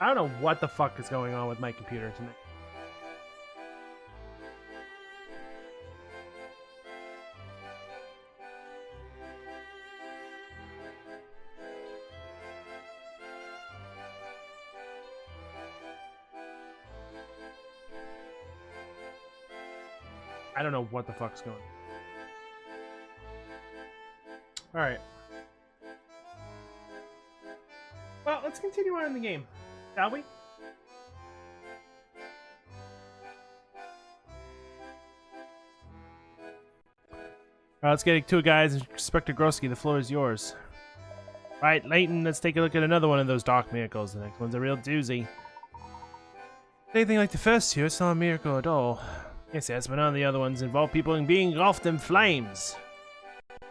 I don't know what the fuck is going on with my computer tonight. I don't know what the fuck's going on. Alright. Well, let's continue on in the game, shall we? Alright, let's get to it, guys. Inspector Grosky, the floor is yours. Alright, Layton, let's take a look at another one of those dark miracles. The next one's a real doozy. Anything like the first two, it's not a miracle at all. Yes, but none of the other ones involve people being engulfed in flames.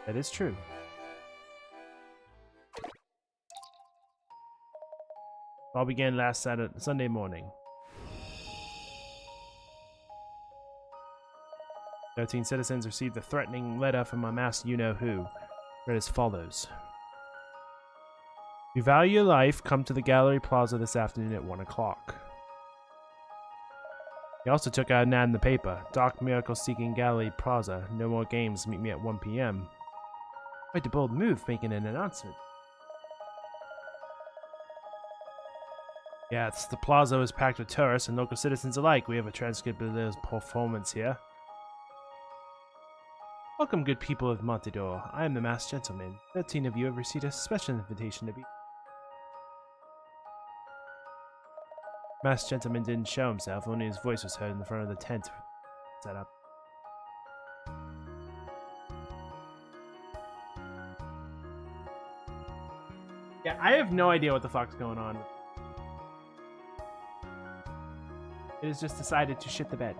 That is true. All began last Sunday morning. 13 citizens received a threatening letter from a masked you-know-who. Read as follows. You value your life, come to the Gallery Plaza this afternoon at 1 o'clock. He also took out an ad in the paper. Dark Miracle seeking Gallery Plaza. No more games, meet me at 1 p.m. Quite a bold move, making an announcement. Yeah, the plaza was packed with tourists and local citizens alike. We have a transcript of this performance here. Welcome, good people of Montador. I am the masked gentleman. 13 of you have received a special invitation to be. Masked gentleman didn't show himself, only his voice was heard in the front of the tent set up. Yeah, I have no idea what the fuck's going on. It has just decided to shit the bed.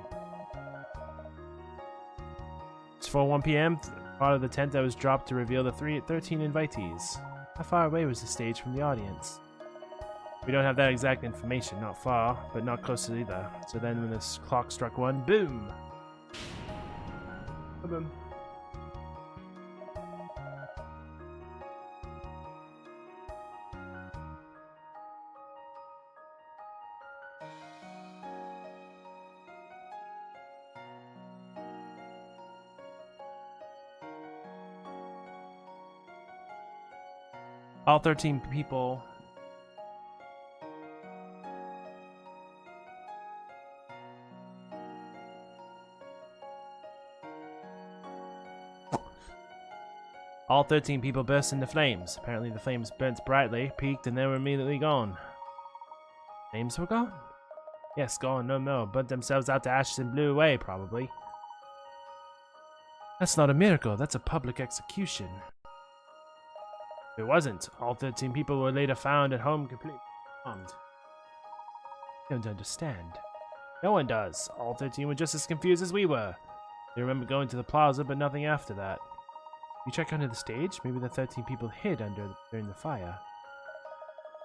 It's 1 p.m. Part of the tent that was dropped to reveal the 13 invitees. How far away was the stage from the audience? We don't have that exact information. Not far, but not close either. So then when this clock struck 1, boom! Boom. All 13 people burst into flames. Apparently the flames burnt brightly, peaked, and they were immediately gone. Flames were gone? Yes, gone, no more. Burnt themselves out to ashes and blew away, probably. That's not a miracle, that's a public execution. It wasn't. All 13 people were later found at home completely harmed. I don't understand. No one does. All 13 were just as confused as we were. They remember going to the plaza, but nothing after that. You check under the stage? Maybe the 13 people hid during the fire.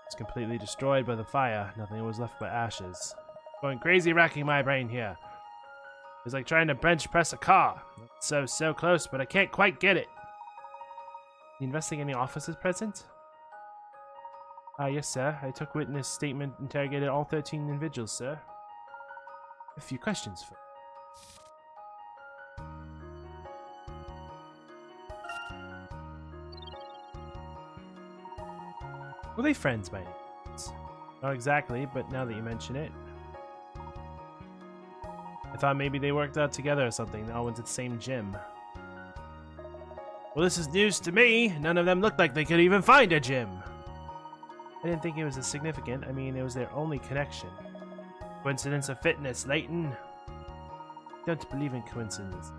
It's completely destroyed by the fire. Nothing was left but ashes. Going crazy, racking my brain here. It's like trying to bench press a car. So close, but I can't quite get it. The investigating officers present? Yes, sir. I took witness statement, interrogated all 13 individuals, sir. A few questions for Were they friends by any chance? Not exactly, but now that you mention it. I thought maybe they worked out together or something. They all went to the same gym. Well, this is news to me. None of them looked like they could even find a gym. I didn't think it was as significant. I mean, it was their only connection. Coincidence of fitness, Layton. Don't believe in coincidences.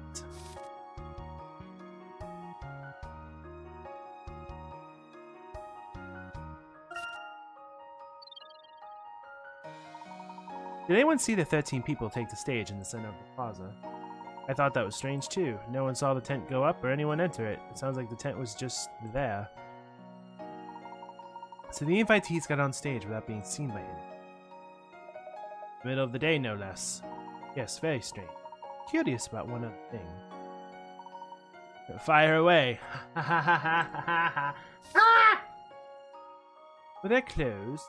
Did anyone see the 13 people take the stage in the center of the plaza? I thought that was strange too. No one saw the tent go up or anyone enter it. It sounds like the tent was just there. So the invitees got on stage without being seen by anyone. Middle of the day, no less. Yes, very strange. Curious about one other thing. Fire away. Were they closed?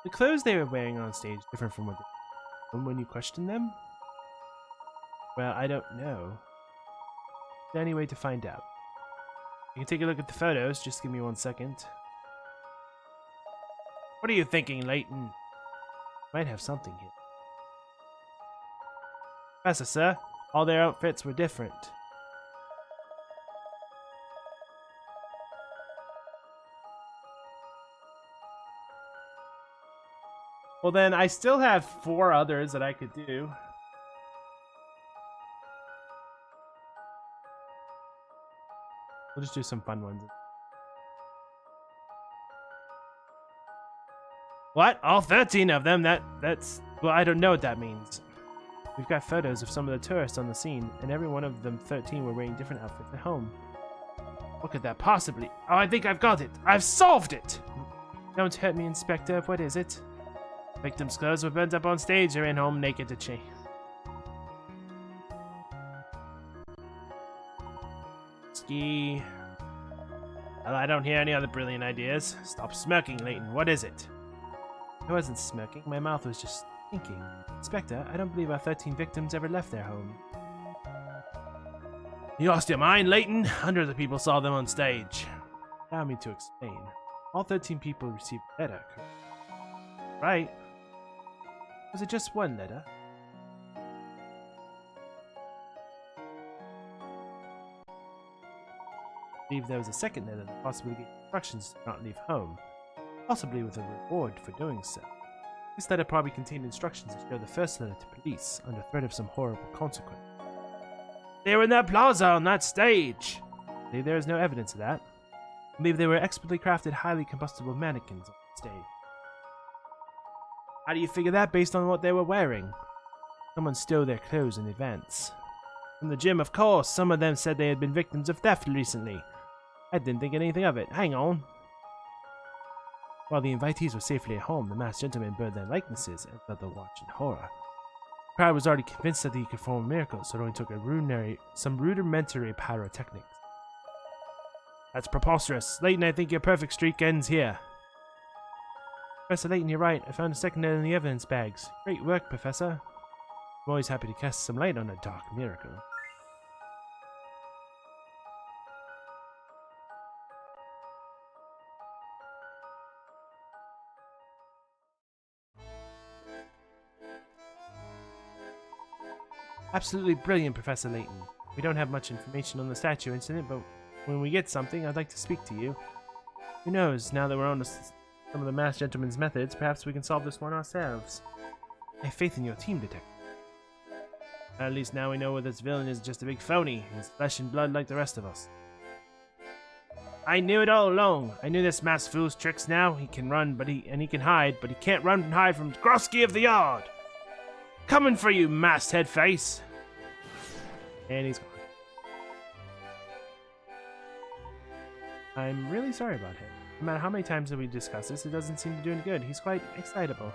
The clothes they were wearing on stage different from what they when you questioned them? Well, I don't know. Is there any way to find out? You can take a look at the photos. Just give me 1 second. What are you thinking, Layton? Might have something here. Professor, sir, all their outfits were different. Well, then I still have 4 others that I could do. We'll just do some fun ones. What? All 13 of them? That's... Well, I don't know what that means. We've got photos of some of the tourists on the scene, and every one of them 13 were wearing different outfits at home. What could that possibly... Oh, I think I've got it! I've solved it! Don't hurt me, Inspector. What is it? Victims' clothes were burnt up on stage or in home naked to change. Ski... Well, I don't hear any other brilliant ideas. Stop smirking, Layton. What is it? I wasn't smirking. My mouth was just thinking. Inspector, I don't believe our 13 victims ever left their home. You lost your mind, Layton? Hundreds of people saw them on stage. Allow me to explain. All 13 people received a letter, correct? Right. Was it just one letter? I believe there was a second letter that possibly gave instructions to not leave home, possibly with a reward for doing so. This letter probably contained instructions to show the first letter to police under threat of some horrible consequence. They were in that plaza on that stage! I believe there is no evidence of that. I believe they were expertly crafted, highly combustible mannequins on the stage. How do you figure that based on what they were wearing? Someone stole their clothes in advance. From the gym, of course. Some of them said they had been victims of theft recently. I didn't think anything of it. Hang on. While the invitees were safely at home, the masked gentleman burned their likenesses and fled the watch in horror. The crowd was already convinced that he could perform miracles, so it only took some rudimentary pyrotechnics. That's preposterous. Layton, I think your perfect streak ends here. Professor Layton, you're right. I found a second letter in the evidence bags. Great work, Professor. I'm always happy to cast some light on a dark miracle. Absolutely brilliant, Professor Layton. We don't have much information on the statue incident, but when we get something, I'd like to speak to you. Who knows, now that we're on some of the masked gentleman's methods, perhaps we can solve this one ourselves. I have faith in your team, Detective. At least now we know whether this villain is just a big phony. He's flesh and blood like the rest of us. I knew it all along. I knew this masked fool's tricks now. He can run, and he can hide, but he can't run and hide from Grosky of the Yard. Coming for you, masked head face. And he's gone. I'm really sorry about him. No matter how many times that we discuss this, it doesn't seem to do any good. He's quite excitable.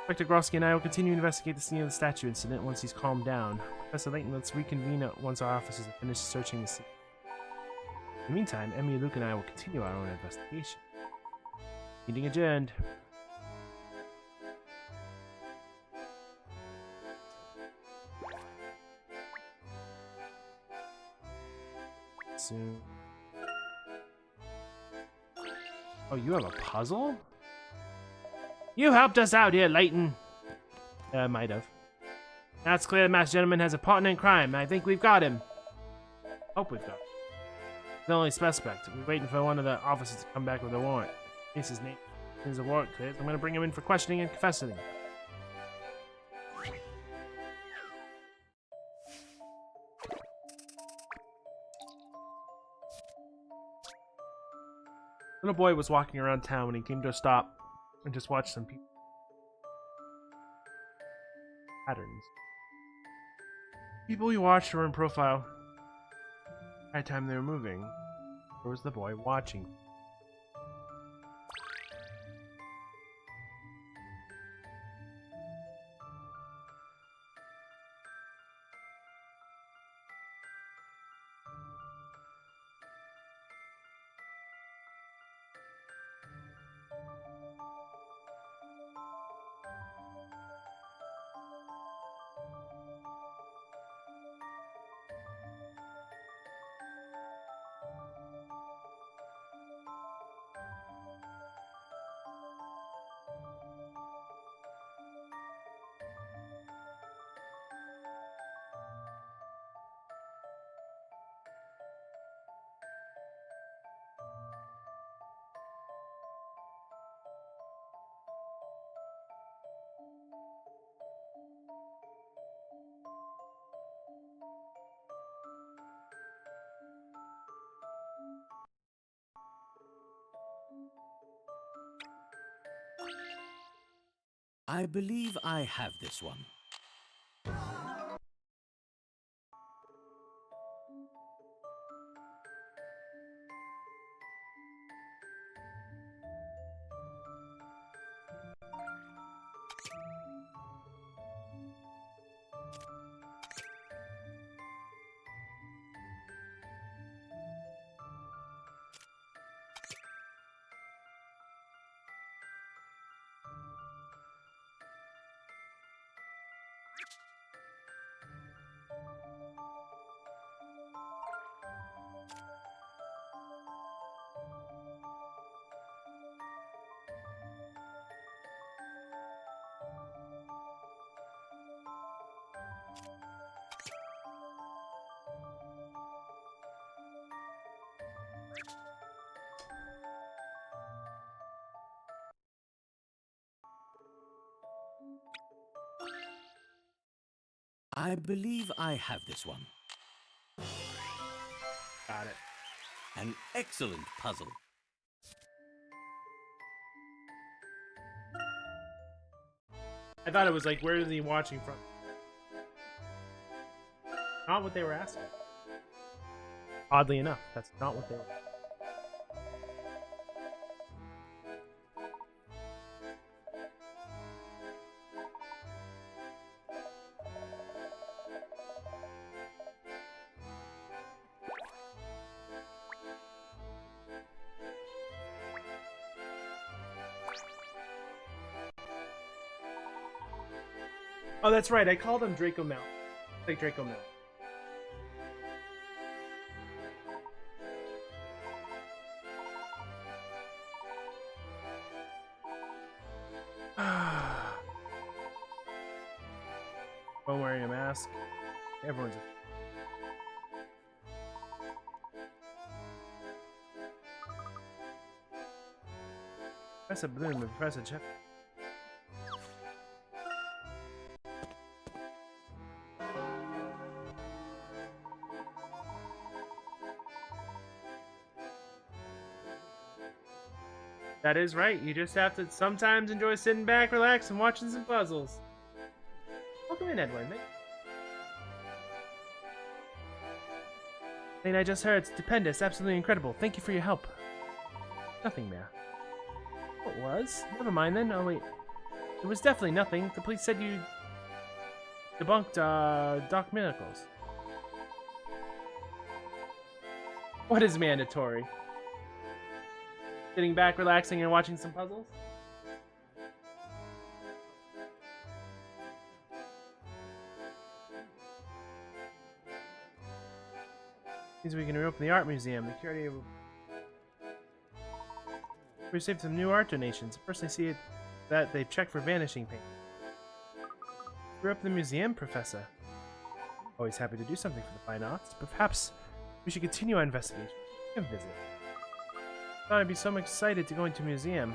Inspector Grosky and I will continue to investigate the scene of the statue incident once he's calmed down. Professor Layton, let's reconvene once our officers have finished searching the scene. In the meantime, Emmy, Luke, and I will continue our own investigation. Meeting adjourned. Soon. Oh, you have a puzzle? You helped us out here, Layton. Might have. Now it's clear the masked gentleman has a partner in crime, and I think we've got him. Hope we've got him. The only suspect. We're waiting for one of the officers to come back with a warrant. In case his name is a warrant clears, I'm going to bring him in for questioning and confessing. Little boy was walking around town when he came to a stop and just watched some people. Patterns. People he watched were in profile. By the time they were moving, where was the boy watching? I believe I have this one. I believe I have this one. Got it. An excellent puzzle. I thought it was like, where is he watching from? Not what they were asking. Oddly enough, that's not what they were. Oh, that's right. I called him Draco Mount. Like Draco Mount. One wearing a mask. Everyone's. Professor Bloom and Professor Jeff. That is right. You just have to sometimes enjoy sitting back, relax, and watching some puzzles. Welcome in, Edward. Thing I just heard, stupendous, absolutely incredible. Thank you for your help. Nothing, Mia. What was? Never mind then. Oh wait, it was definitely nothing. The police said you debunked Doc Miracles. What is mandatory? Sitting back, relaxing, and watching some puzzles? Means we can reopen the art museum. The curator will receive some new art donations. Personally, see it that they've checked for vanishing paint. We're up in the museum, Professor. Always happy to do something for the fine arts, but perhaps we should continue our investigation and visit. Thought I'd be so excited to go into a museum.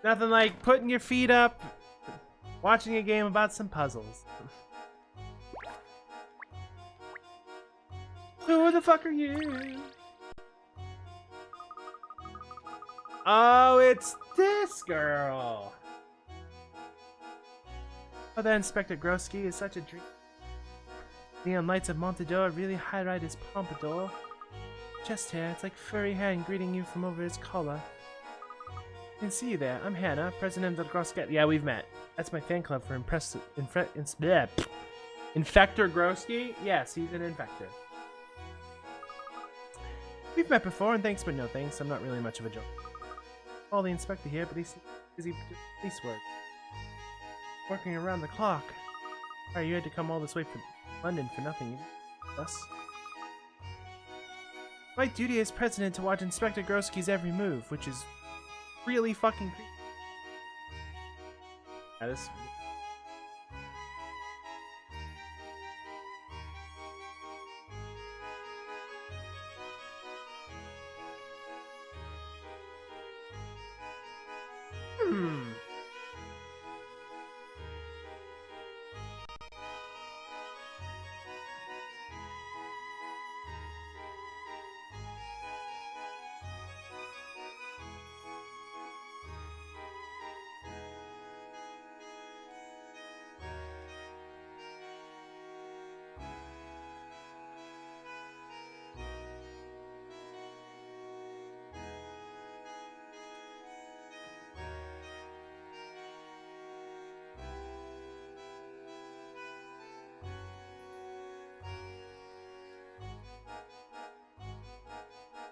Nothing like putting your feet up, watching a game about some puzzles. Who the fuck are you? Oh, it's this girl. Oh, that Inspector Grosky is such a dream. Neon lights of Montador really highlight his pompadour. Chest hair, it's like furry hand greeting you from over his collar. I can see you there. I'm Hannah, president of the Grosket. Yeah, we've met. That's my fan club for Infector Grosky? Yes, he's an infector. We've met before, and thanks but no thanks. I'm not really much of a joke. Call the inspector here, but he's busy with police work. Working around the clock. Sorry, you had to come all this way from London for nothing. You didn't us. My duty as president to watch Inspector Grosky's every move, which is really fucking creepy. Yeah, this.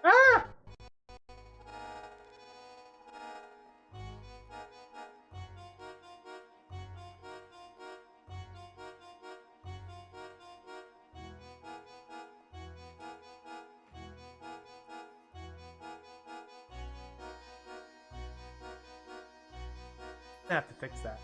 Ah! I have to fix that.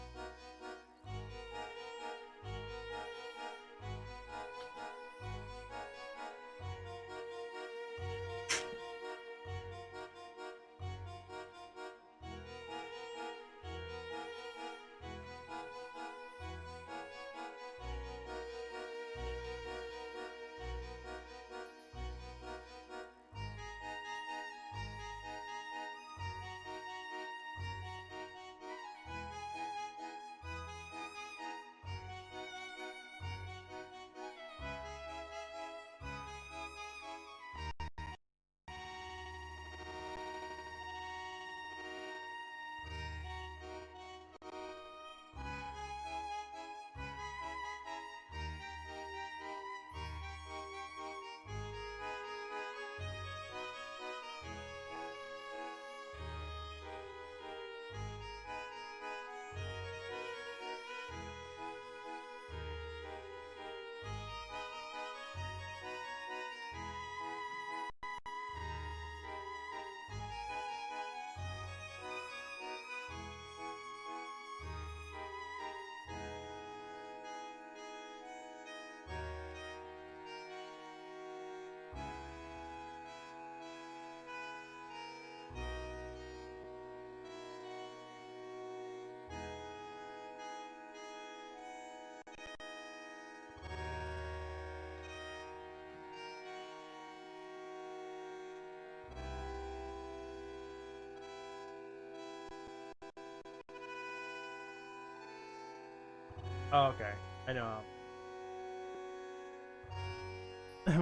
Oh, okay. I know.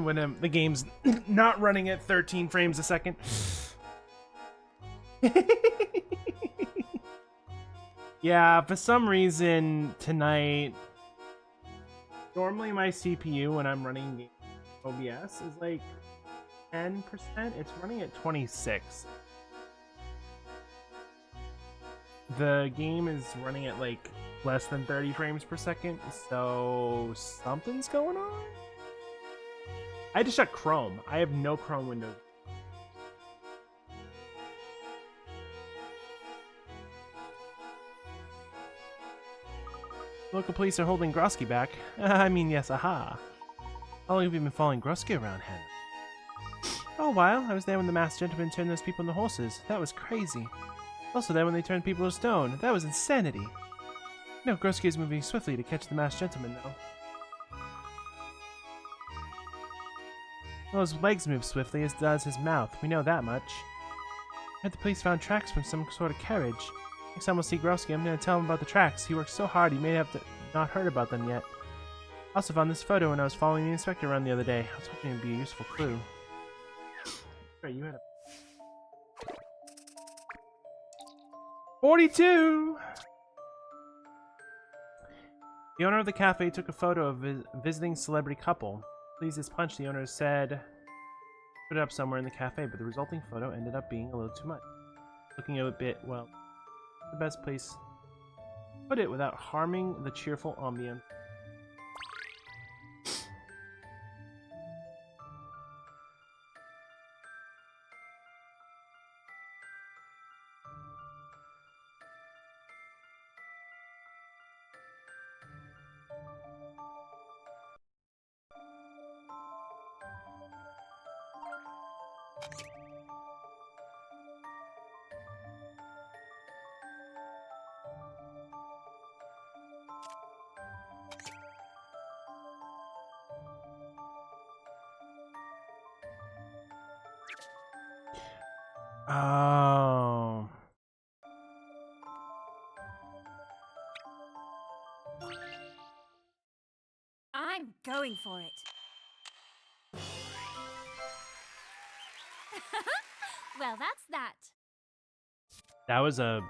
When the game's not running at 13 frames a second. Yeah, for some reason tonight, normally my CPU when I'm running OBS is like 10%. It's running at 26. The game is running at like less than 30 frames per second, so something's going on. I had to shut Chrome. I have no Chrome windows. Local police are holding Grosky back. I mean, yes, aha. How long have you been following Grosky around, Hannah? Oh, a while. I was there when the masked gentleman turned those people into horses. That was crazy. Also there when they turned people to stone. That was insanity. No, Grosky is moving swiftly to catch the masked gentleman, though. Well, his legs move swiftly, as does his mouth. We know that much. I heard the police found tracks from some sort of carriage. Next time we'll see Grosky, I'm going to tell him about the tracks. He worked so hard, he may have not heard about them yet. I also found this photo when I was following the inspector around the other day. I was hoping it would be a useful clue. Right, you had a 42! The owner of the cafe took a photo of a visiting celebrity couple. Pleased as punch, the owner said, put it up somewhere in the cafe, but the resulting photo ended up being a little too much. Looking a bit, well, the best place to put it without harming the cheerful ambience. Oh. I'm going for it. Well, that's that. That was a...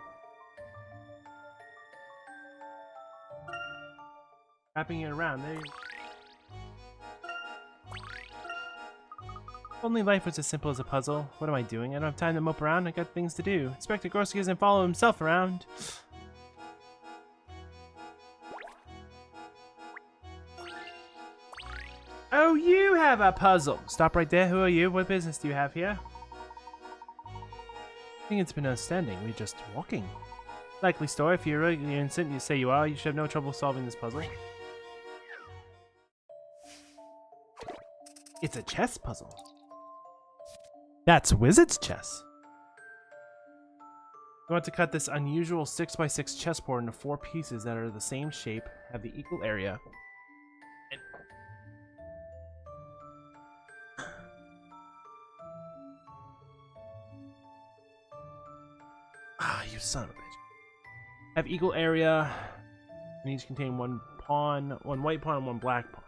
Wrapping it around. There you... If only life was as simple as a puzzle. What am I doing? I don't have time to mope around. I got things to do. Inspector Gorski doesn't follow himself around. Oh, you have a puzzle. Stop right there. Who are you? What business do you have here? I think it's been outstanding. We're just walking. Likely story. If you're really innocent, you say you are. You should have no trouble solving this puzzle. It's a chess puzzle. That's wizard's chess. We want to cut this unusual 6x6 chessboard into 4 pieces that are the same shape, have the equal area. Ah, you son of a bitch. Have equal area, and each contain one pawn, one white pawn, and one black pawn.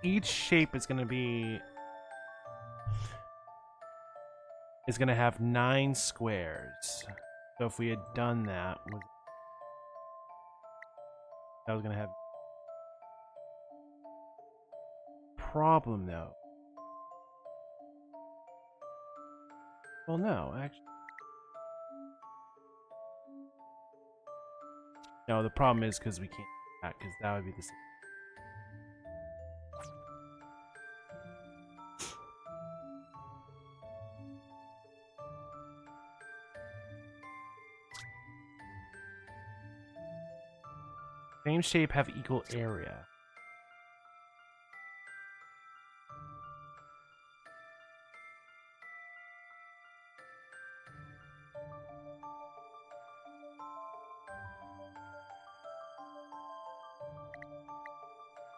Each shape is going to have 9 squares. So if we had done that, that was going to have problem though. Well, no, actually. No, the problem is because we can't do that, because that would be the same. Same shape have equal area.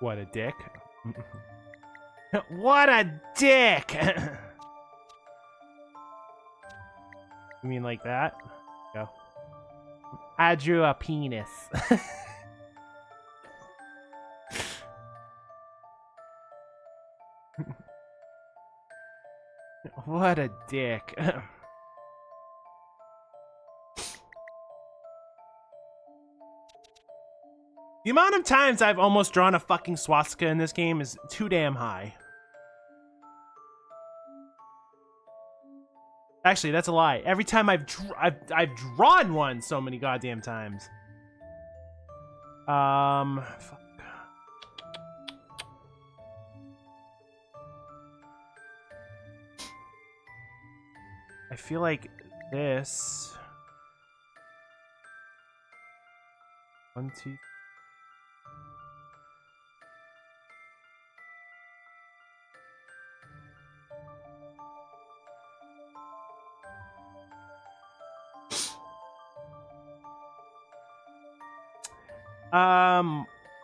What a dick. What a dick! You mean like that? Go. I drew a penis. What a dick. The amount of times I've almost drawn a fucking swastika in this game is too damn high. Actually, that's a lie. Every time I've drawn one so many goddamn times. Fuck. I feel like this. 1, 2.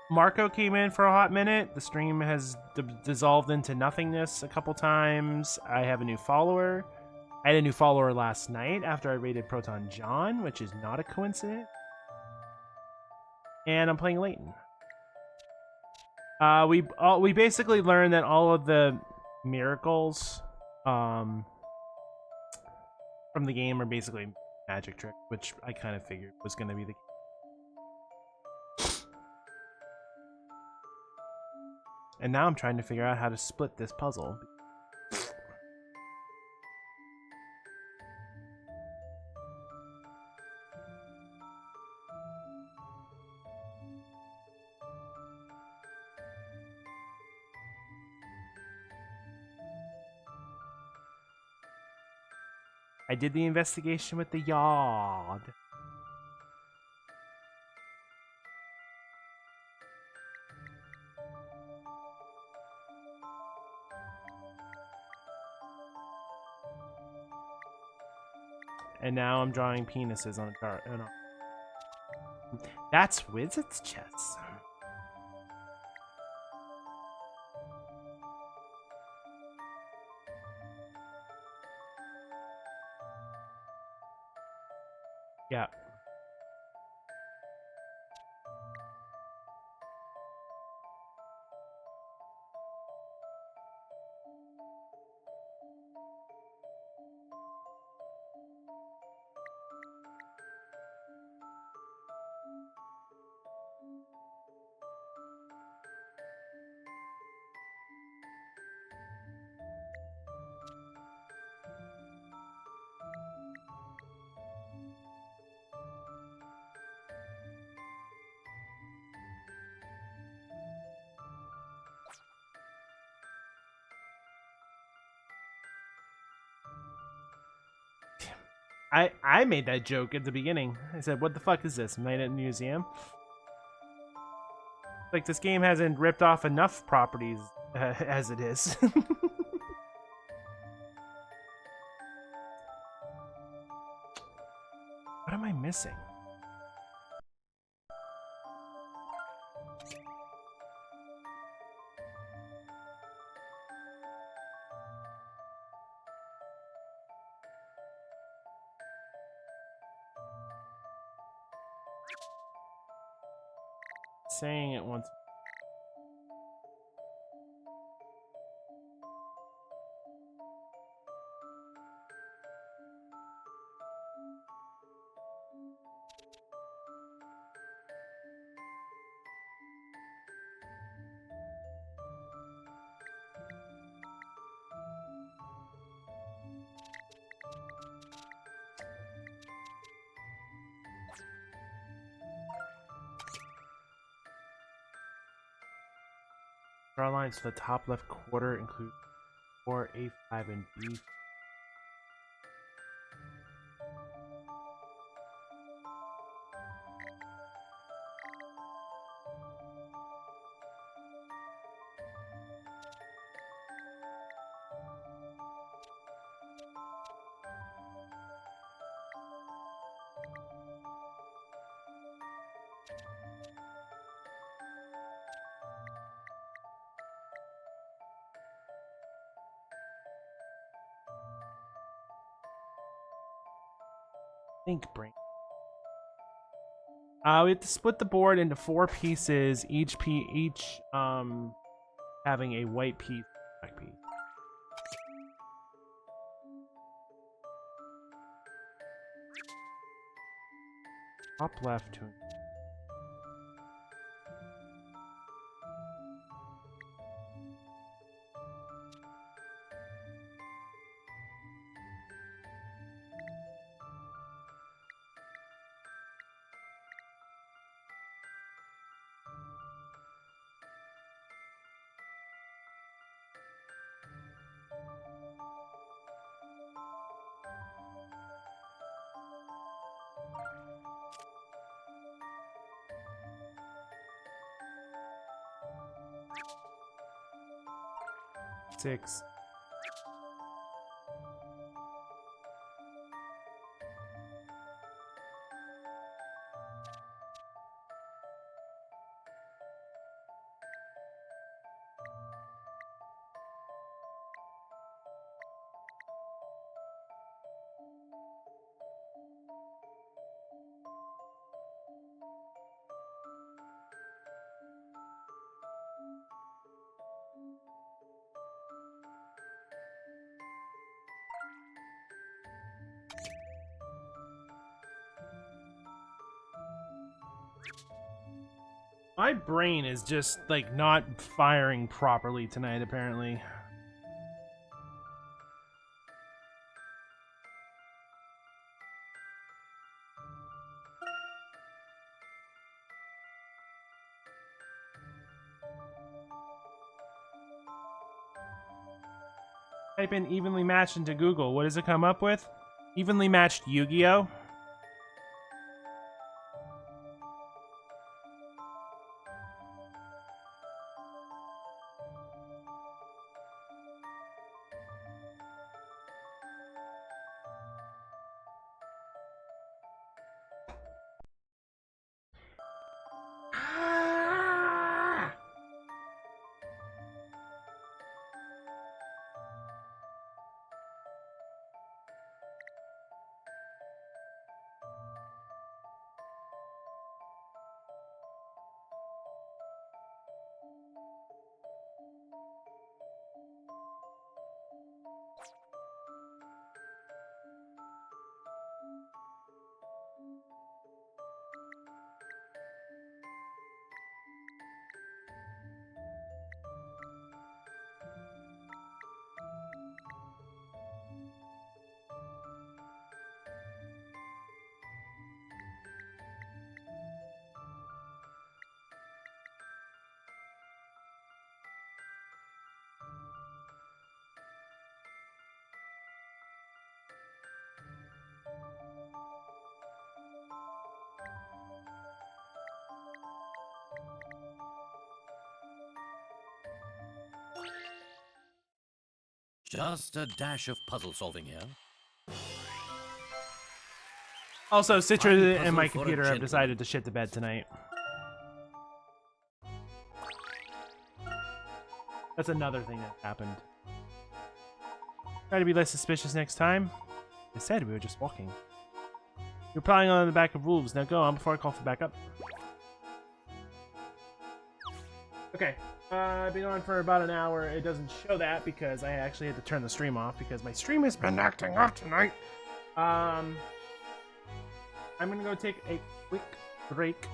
Marco came in for a hot minute. The stream has dissolved into nothingness a couple times. I have a new follower. I had a new follower last night after I raided Proton John, which is not a coincidence. And I'm playing Layton. We basically learned that all of the miracles from the game are basically magic trick, which I kind of figured was going to be the case. And now I'm trying to figure out how to split this puzzle. I did the investigation with the yard. And now I'm drawing penises on a chart. Oh, no. That's Wizard's chess. Yeah. I made that joke at the beginning. I said, what the fuck is this? Night at Museum? Like, this game hasn't ripped off enough properties as it is. What am I missing? Saying it once. Draw lines to the top left quarter include 4, A5, and B. Think brain. We have to split the board into 4 pieces, each having a white piece, black piece. Top left to 6. My brain is just like not firing properly tonight, apparently. Type in evenly matched into Google. What does it come up with? Evenly matched Yu-Gi-Oh? Just a dash of puzzle solving here. Also, Fine Citra and puzzle my for a computer have gentleman. decided to shit the bed tonight. That's another thing that happened. Try to be less suspicious next time. I said we were just walking. You're prowling on the back of wolves. Now go on before I call for backup. Okay. I've been on for about an hour. It doesn't show that because I actually had to turn the stream off because my stream has been acting up tonight. I'm gonna go take a quick break.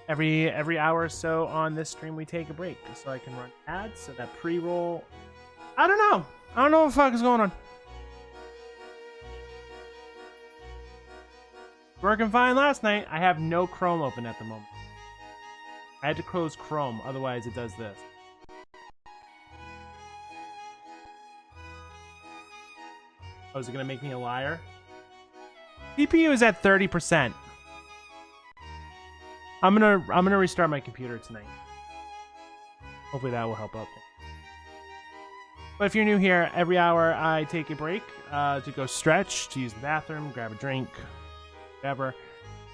Every hour or so on this stream we take a break so I can run ads so that pre-roll. I don't know what the fuck is going on. Working fine last night. I have no Chrome open at the moment. I had to close Chrome, otherwise it does this. Oh, is it gonna make me a liar? CPU is at 30%. I'm gonna restart my computer tonight. Hopefully that will help out. But if you're new here, every hour I take a break to go stretch, to use the bathroom, grab a drink, whatever.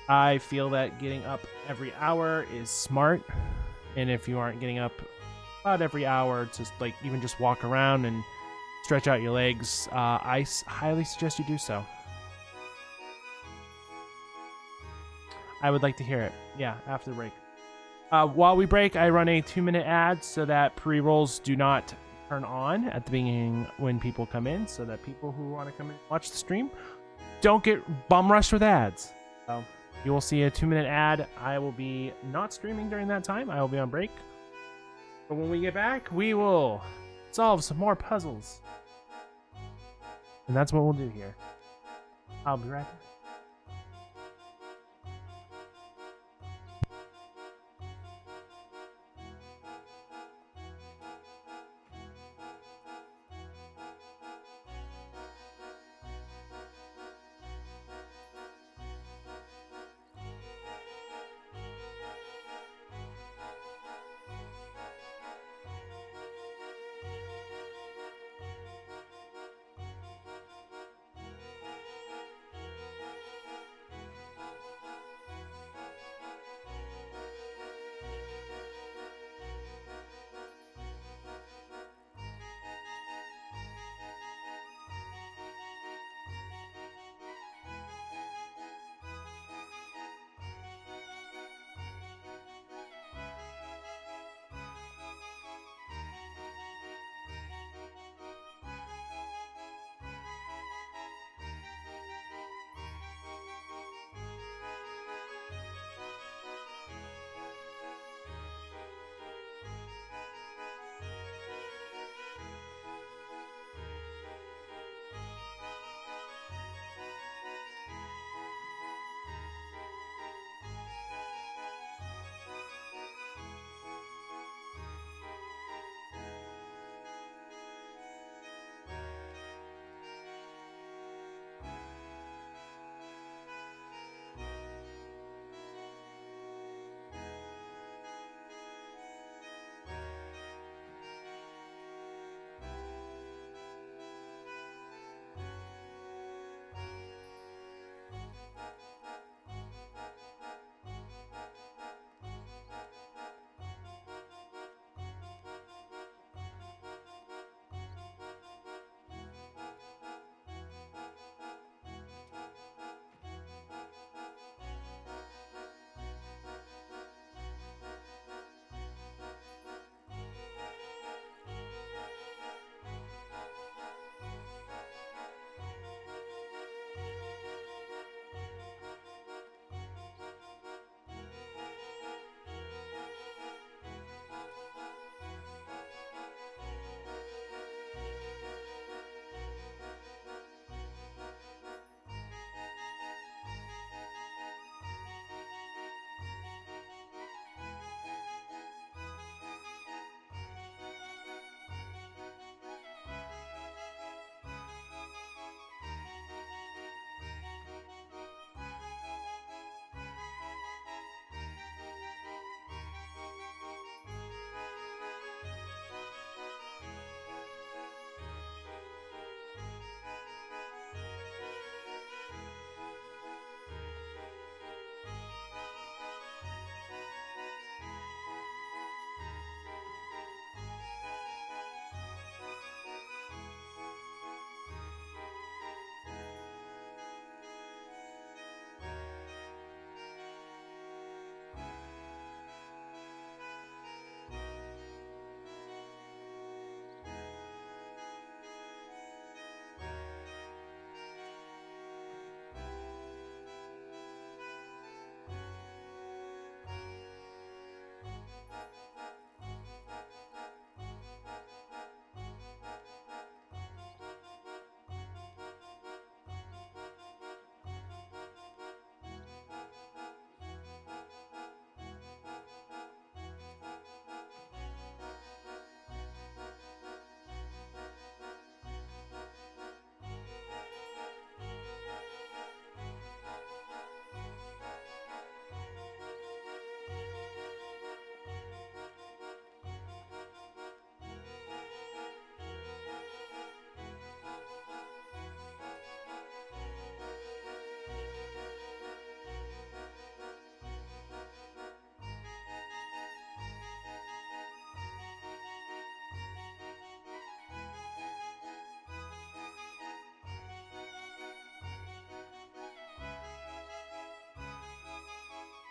I feel that getting up every hour is smart, and if you aren't getting up about every hour to like even just walk around and stretch out your legs, I highly suggest you do so. I would like to hear it. Yeah, after the break. While we break, I run a 2-minute ad so that pre-rolls do not turn on at the beginning when people come in, so that people who want to come in and watch the stream don't get bum rushed with ads. So you will see a 2-minute ad. I will be not streaming during that time. I will be on break. But when we get back, we will solve some more puzzles. And that's what we'll do here. I'll be right back.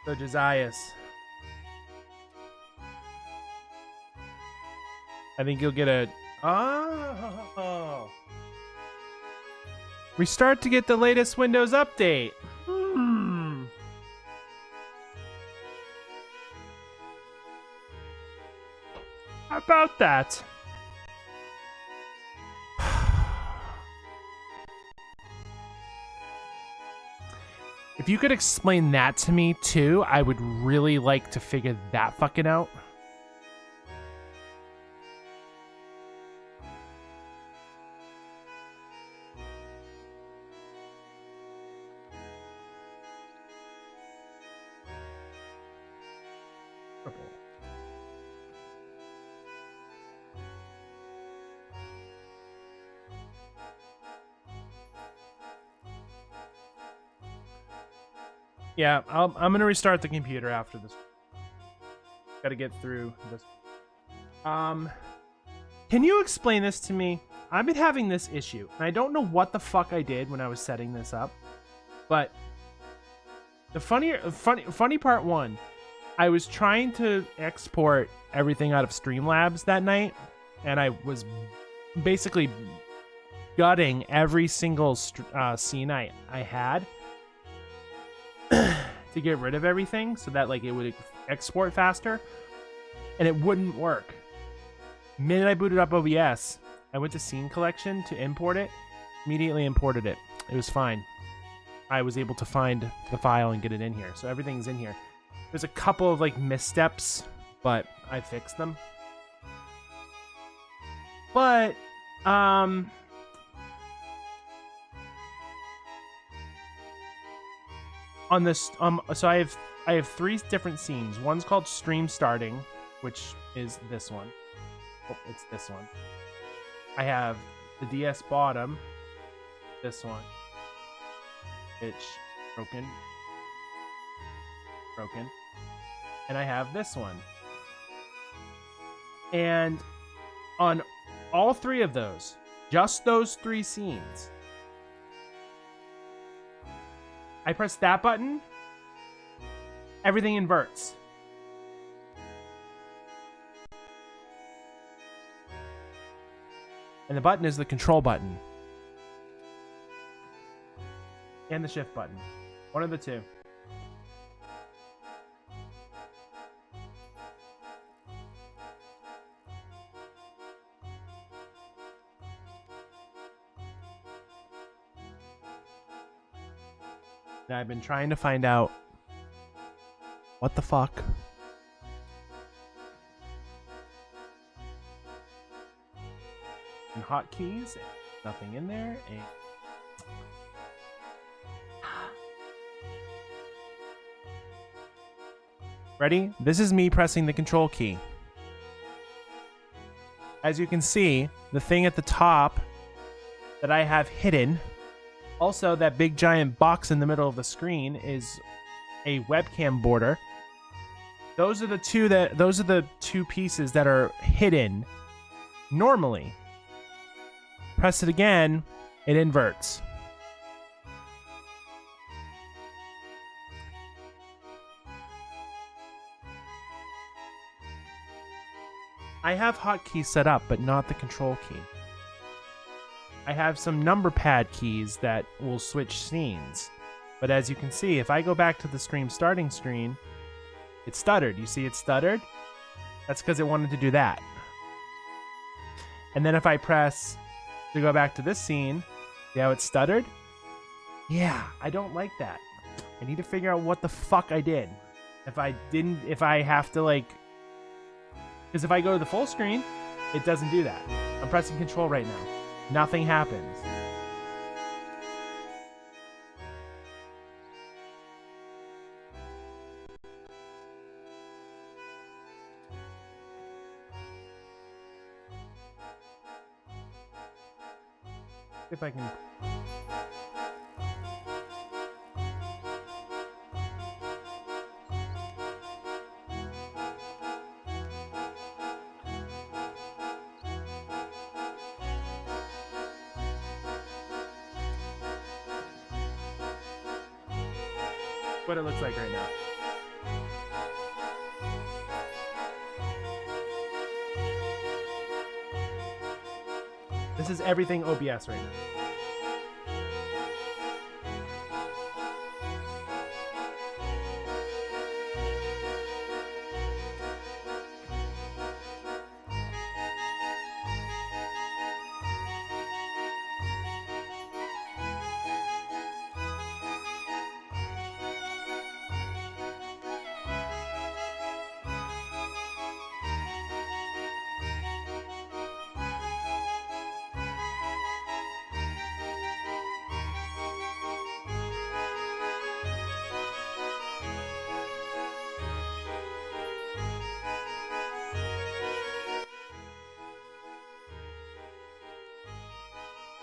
So Josias. I think you'll get a... Oh! We start to get the latest Windows update. How about that? If you could explain that to me too, I would really like to figure that fucking out. Yeah, I'm gonna restart the computer after this. Gotta get through this. Can you explain this to me? I've been having this issue, and I don't know what the fuck I did when I was setting this up, but the funny part one, I was trying to export everything out of Streamlabs that night, and I was basically gutting every single scene I had to get rid of everything so that like it would export faster, and it wouldn't work. The minute I booted up OBS, I went to scene collection to import it, immediately imported it. It was fine. I was able to find the file and get it in here, so everything's in here. There's a couple of like missteps, but I fixed them. But on this so I have 3 different scenes. One's called stream starting, which is this one. Oh, it's this one. I have the DS bottom, this one, which broken, and I have this one. And on all 3 of those, just those 3 scenes, I press that button, everything inverts. And the button is the control button. And the shift button. One of the 2. And I've been trying to find out what the fuck. And hotkeys, nothing in there. And ready? This is me pressing the control key. As you can see, the thing at the top that I have hidden, also that big giant box in the middle of the screen, is a webcam border. Those are the 2 pieces that are hidden normally. Press it again, it inverts. I have hotkeys set up, but not the control key. I have some number pad keys that will switch scenes. But as you can see, if I go back to the stream starting screen, it stuttered. You see it stuttered? That's because it wanted to do that. And then if I press to go back to this scene, see how it stuttered? Yeah, I don't like that. I need to figure out what the fuck I did. If I have to like... Because if I go to the full screen, it doesn't do that. I'm pressing control right now. Nothing happens. If I can... What it looks like right now. This is everything OBS right now.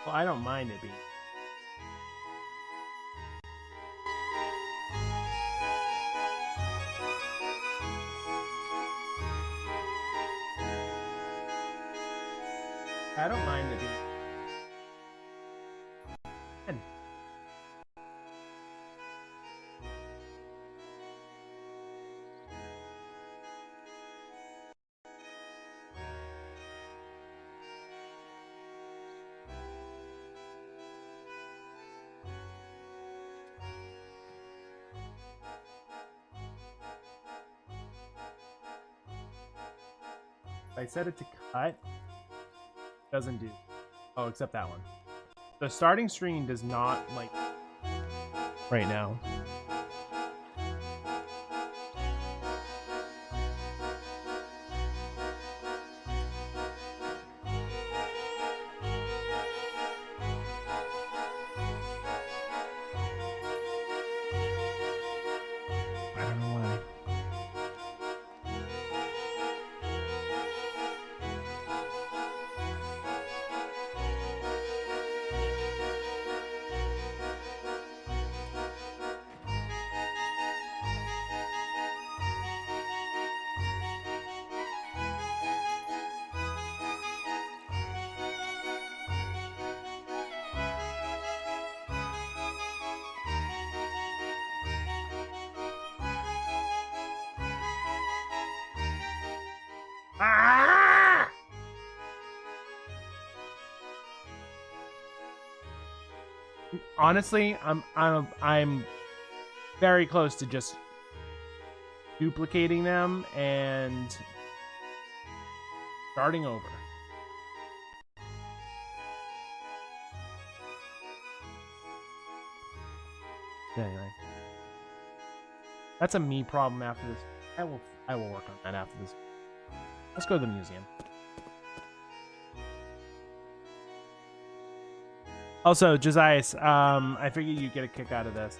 Well, I don't mind it being. I don't mind it being. And if I set it to cut, it doesn't do. Oh, except that one. The starting screen does not like right now. I don't know why. Ah! Honestly, I'm very close to just duplicating them and starting over. Anyway, that's a me problem after this. I will work on that after this. Let's go to the museum. Also, Josias, I figured you'd get a kick out of this.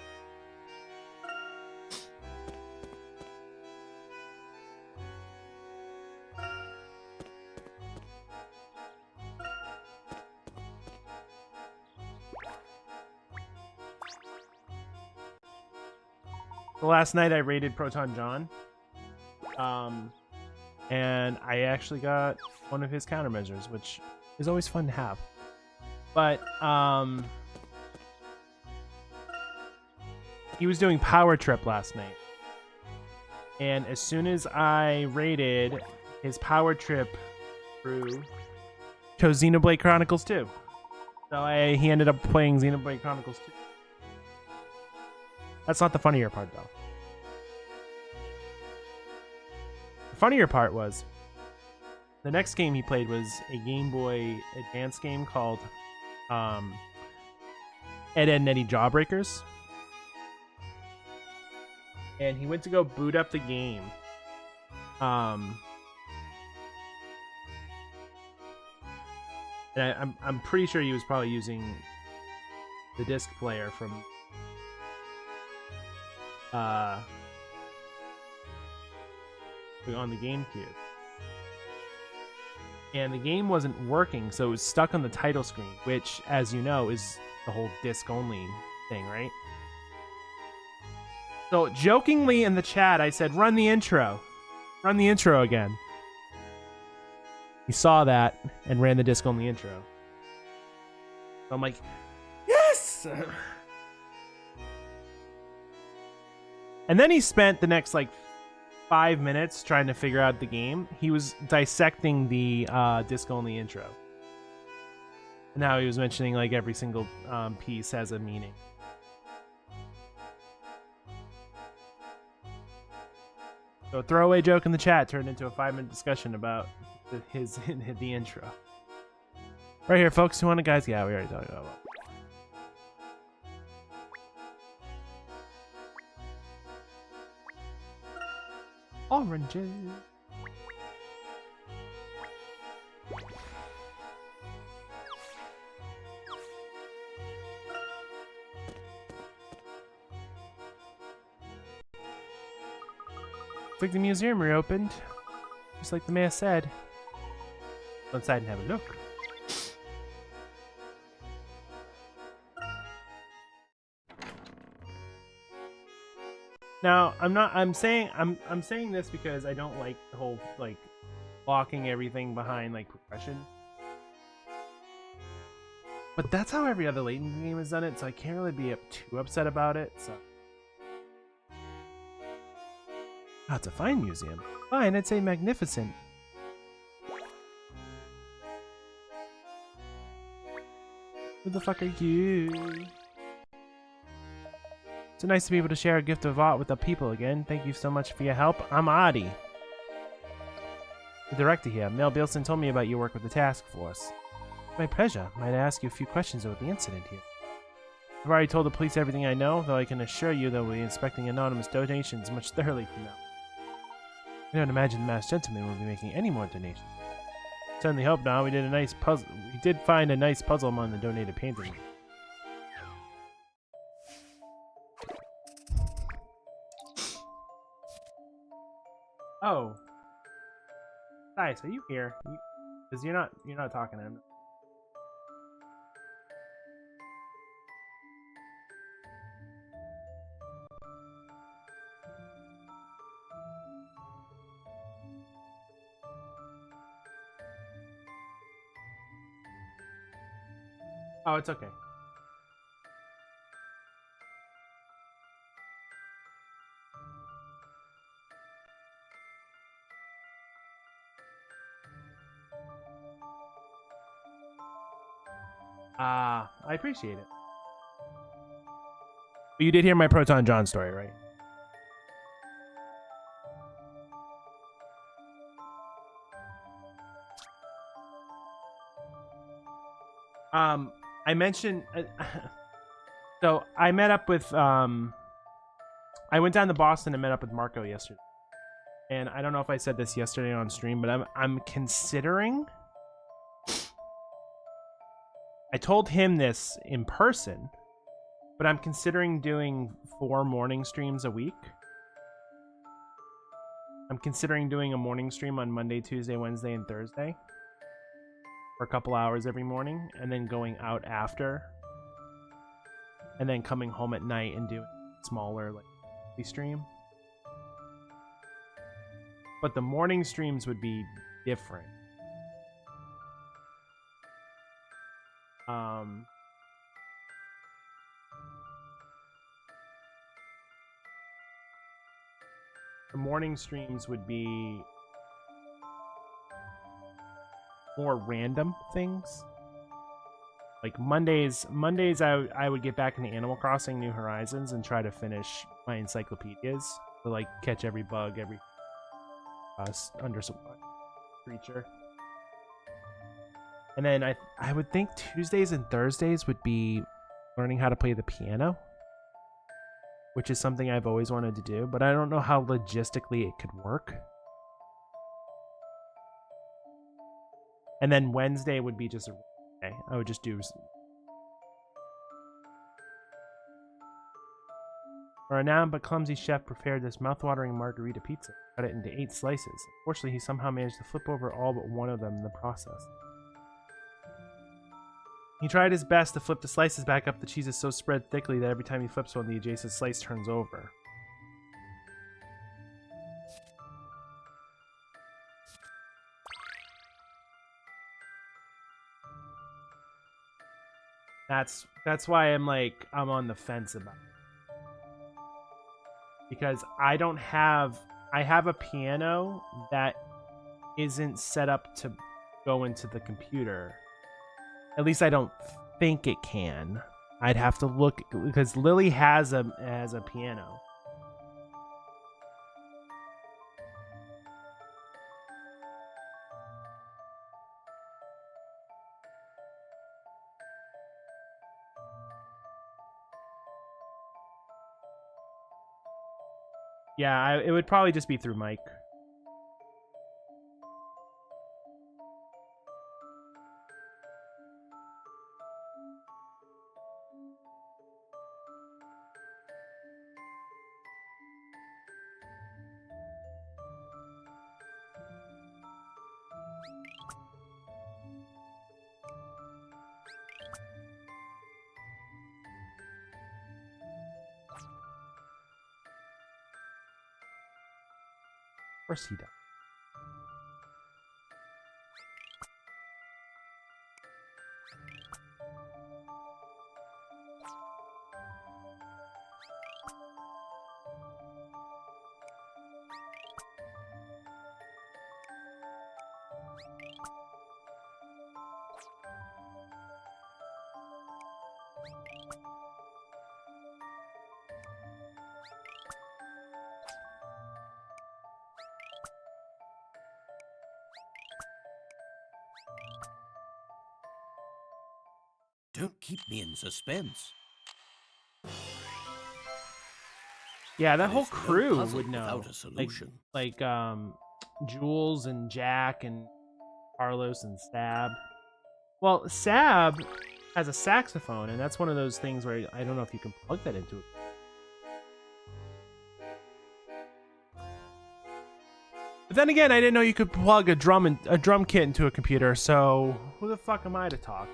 The last night I raided Proton John. And I actually got one of his countermeasures, which is always fun to have. But he was doing Power Trip last night. And as soon as I raided, his Power Trip crew chose Xenoblade Chronicles 2. So he ended up playing Xenoblade Chronicles 2. That's not the funnier part, though. The funnier part was the next game he played was a Game Boy Advance game called Ed, Edd n Eddy Jawbreakers. And he went to go boot up the game. And I'm pretty sure he was probably using the disc player from on the GameCube. And the game wasn't working, so it was stuck on the title screen, which, as you know, is the whole disc-only thing, right? So, jokingly in the chat, I said, run the intro. Run the intro again. He saw that and ran the disc-only intro. So I'm like, yes! And then he spent the next like 5 minutes trying to figure out the game. He was dissecting the disc-only intro. And now he was mentioning like every single piece has a meaning. So a throwaway joke in the chat turned into a 5-minute discussion about the intro. Right here, folks. Who want to guys? Yeah, we already talked about it. Oranges. Looks like the museum reopened, just like the mayor said. Go inside and have a look. Now, I'm saying this because I don't like the whole like locking everything behind like progression. But that's how every other Layton game has done it, so I can't really be too upset about it. So, oh, it's a fine museum. Fine, I'd say magnificent. Who the fuck are you? So nice to be able to share a gift of art with the people again. Thank you so much for your help. I'm Adi, the director here. Mel Bilson told me about your work with the task force. My pleasure. Might I ask you a few questions about the incident here? I've already told the police everything I know, though I can assure you that we'll be inspecting anonymous donations much thoroughly from now. I don't imagine the masked gentleman will be making any more donations. Certainly hope not. We did a nice puzzle. We did find a nice puzzle among the donated paintings. Oh, Dice, are you here? Because you're not talking to him. Oh, it's okay. I appreciate it. But you did hear my Proton John story, right? I mentioned so I met up with I went down to Boston and met up with Marco yesterday. And I don't know if I said this yesterday on stream, but I'm considering, I told him this in person, but I'm considering doing 4 morning streams a week. I'm considering doing a morning stream on Monday, Tuesday, Wednesday, and Thursday for a couple hours every morning, and then going out after, and then coming home at night and doing smaller like stream. But the morning streams would be different. The morning streams would be more random things. Like Mondays I would get back into Animal Crossing New Horizons and try to finish my encyclopedias to like catch every bug, every under creature. And then I would think Tuesdays and Thursdays would be learning how to play the piano, which is something I've always wanted to do, but I don't know how logistically it could work. And then Wednesday would be just a day. I would just do. Our renowned but clumsy chef prepared this mouthwatering margarita pizza, cut it into 8 slices. Unfortunately, he somehow managed to flip over all but one of them in the process. He tried his best to flip the slices back up. The cheese is so spread thickly that every time he flips one, the adjacent slice turns over. That's why I'm on the fence about it. because I have a piano that isn't set up to go into the computer. At least I don't think it can. I'd have to look because Lily has a piano. Yeah, it would probably just be through Mike. Of course he does. Don't keep me in suspense. Yeah, that whole There's no crew puzzle would know. without a solution. Like Jules and Jack and Carlos and Sab. Well, Sab has a saxophone, and that's one of those things where I don't know if you can plug that into it. But then again, I didn't know you could plug a drum kit into a computer, so who the fuck am I to talk?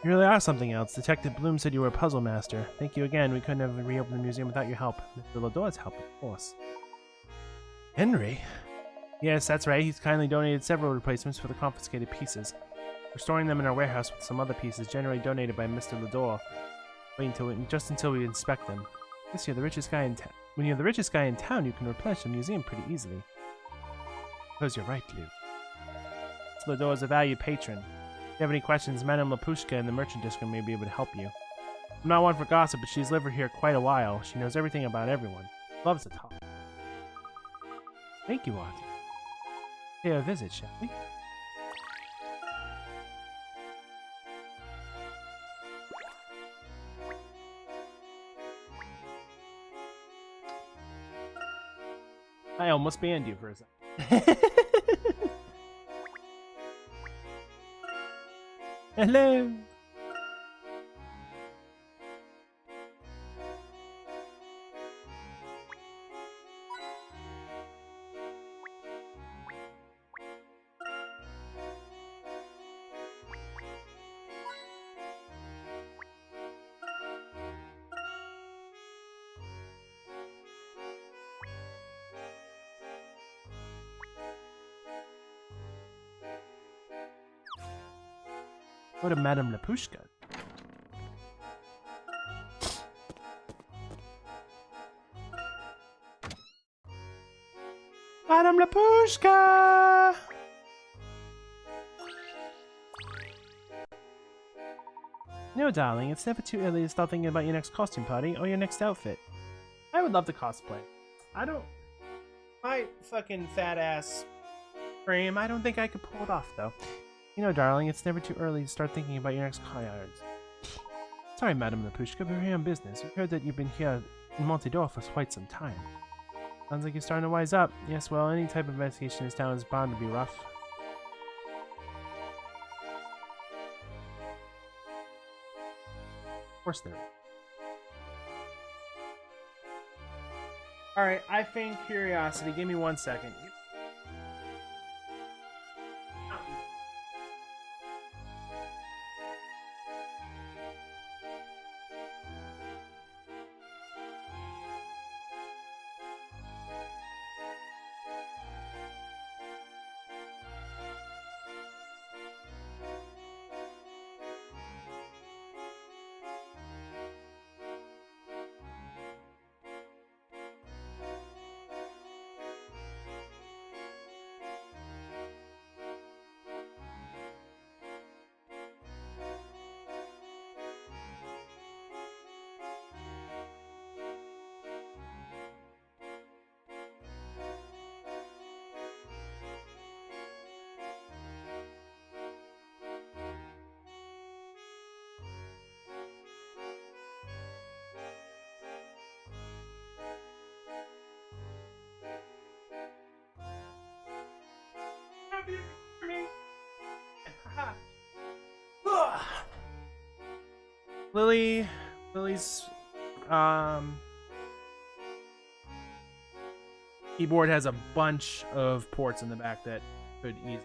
You really are something else. Detective Bloom said you were a puzzle master. Thank you again. We couldn't have reopened the museum without your help. Mr. Ladore's help, of course. Henry? Yes, that's right. He's kindly donated several replacements for the confiscated pieces. We're storing them in our warehouse with some other pieces generally donated by Mr. Ladore. Just until we inspect them. Yes, you're the richest guy in town. When you're the richest guy in town, you can replenish the museum pretty easily. Suppose you're right, Lou. Mr. Ladore is a valued patron. If you have any questions, Madame Lapushka in the merchant district may be able to help you. I'm not one for gossip, but she's lived here quite a while. She knows everything about everyone. Loves to talk. Thank you, Auntie. Pay a visit, shall we? I almost banned you for a second. Hello. Go to Madame Lapushka. Madame Lapushka! No, darling, it's never too early to start thinking about your next costume party or your next outfit. I would love to cosplay. My fucking fat ass frame, I don't think I could pull it off, though. You know, darling, it's never too early to start thinking about your next cards. Sorry, Madame Lapushka, but we're here on business. We've heard that you've been here in Montedor for quite some time. Sounds like you're starting to wise up. Yes, well, any type of investigation in this town is bound to be rough. Of course there is. Alright, I feigned curiosity. Give me 1 second. Lily's keyboard has a bunch of ports in the back that could easily.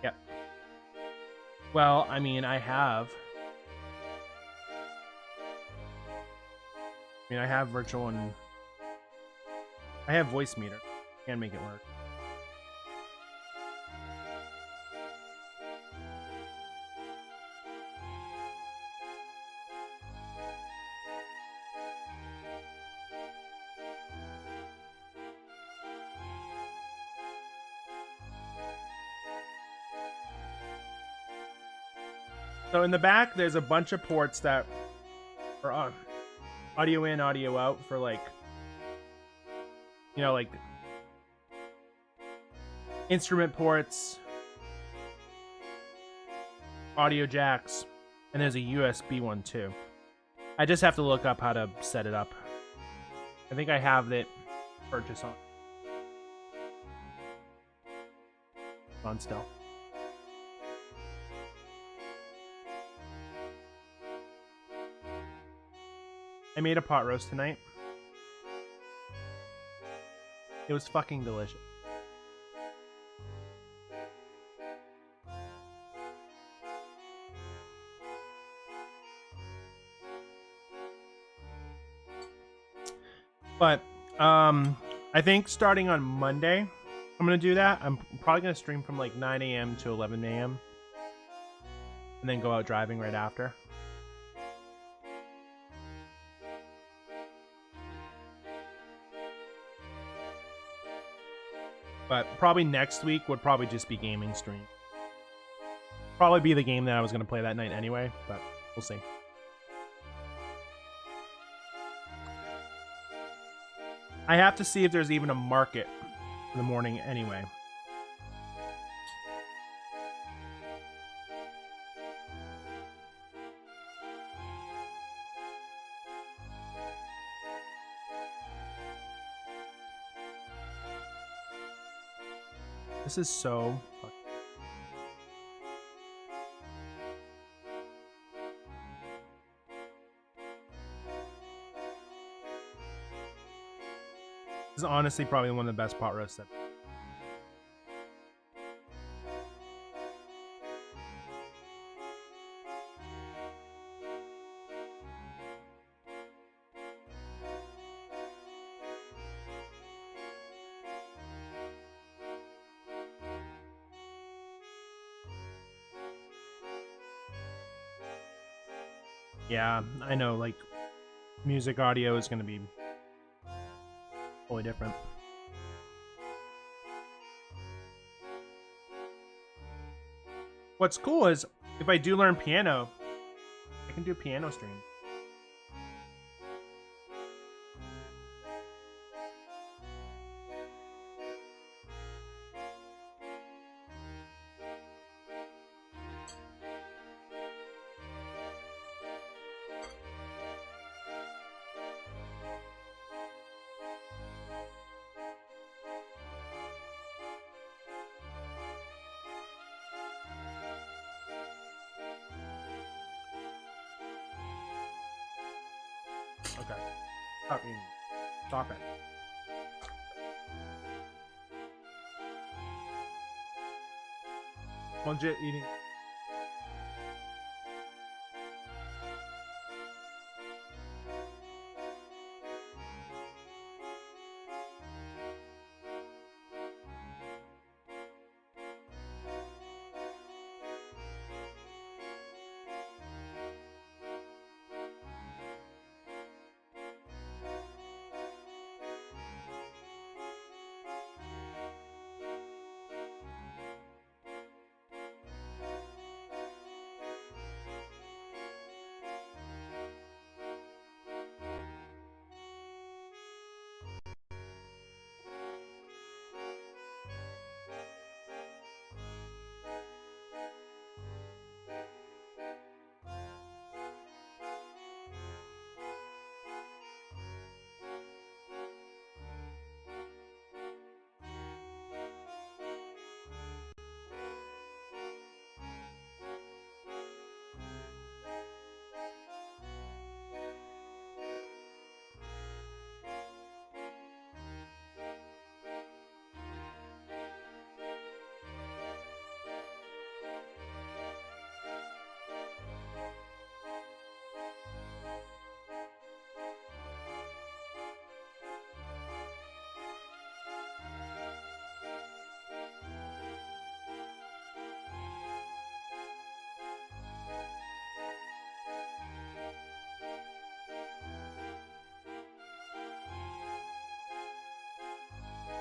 Yep. Well, I mean, I have virtual and I have voice meter. Can make it work. So in the back, there's a bunch of ports that are on audio in, audio out for like, you know, like instrument ports, audio jacks, and there's a USB one too. I just have to look up how to set it up. I think I have it purchased on still. I made a pot roast tonight. It was fucking delicious. But I think starting on Monday, I'm gonna do that. I'm probably gonna stream from like 9 a.m. to 11 a.m. and then go out driving right after. But probably next week would probably just be gaming stream. Probably be the game that I was gonna play that night anyway, but we'll see. I have to see if there's even a market in the morning anyway. This is so fucking... This is honestly probably one of the best pot roasts ever. Yeah, I know, like, music audio is going to be totally different. What's cool is, if I do learn piano, I can do a piano stream. Okay. Stop it. Legit eating.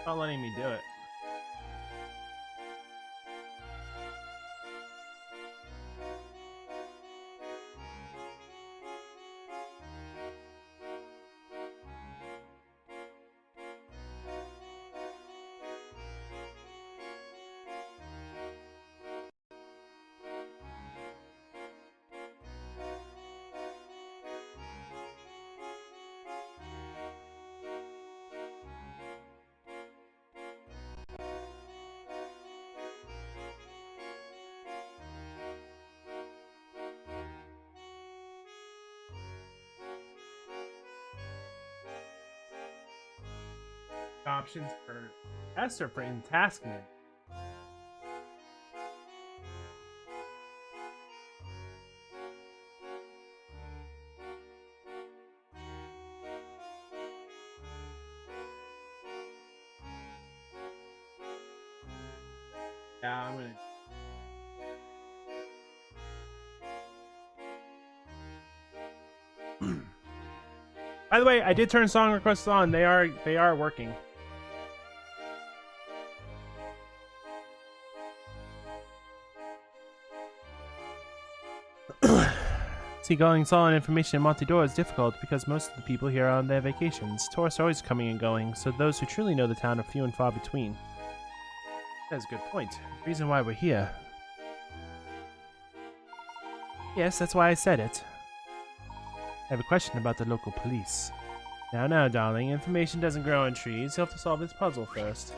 Not letting me do it. Options for S or for in task menu. Yeah, I'm gonna. By the way, I did turn song requests on. They are working. Seeking solid information in Montedor is difficult because most of the people here are on their vacations. Tourists are always coming and going, so those who truly know the town are few and far between. That's a good point. The reason why we're here. Yes, that's why I said it. I have a question about the local police. Now, darling, information doesn't grow on trees. You'll have to solve this puzzle first.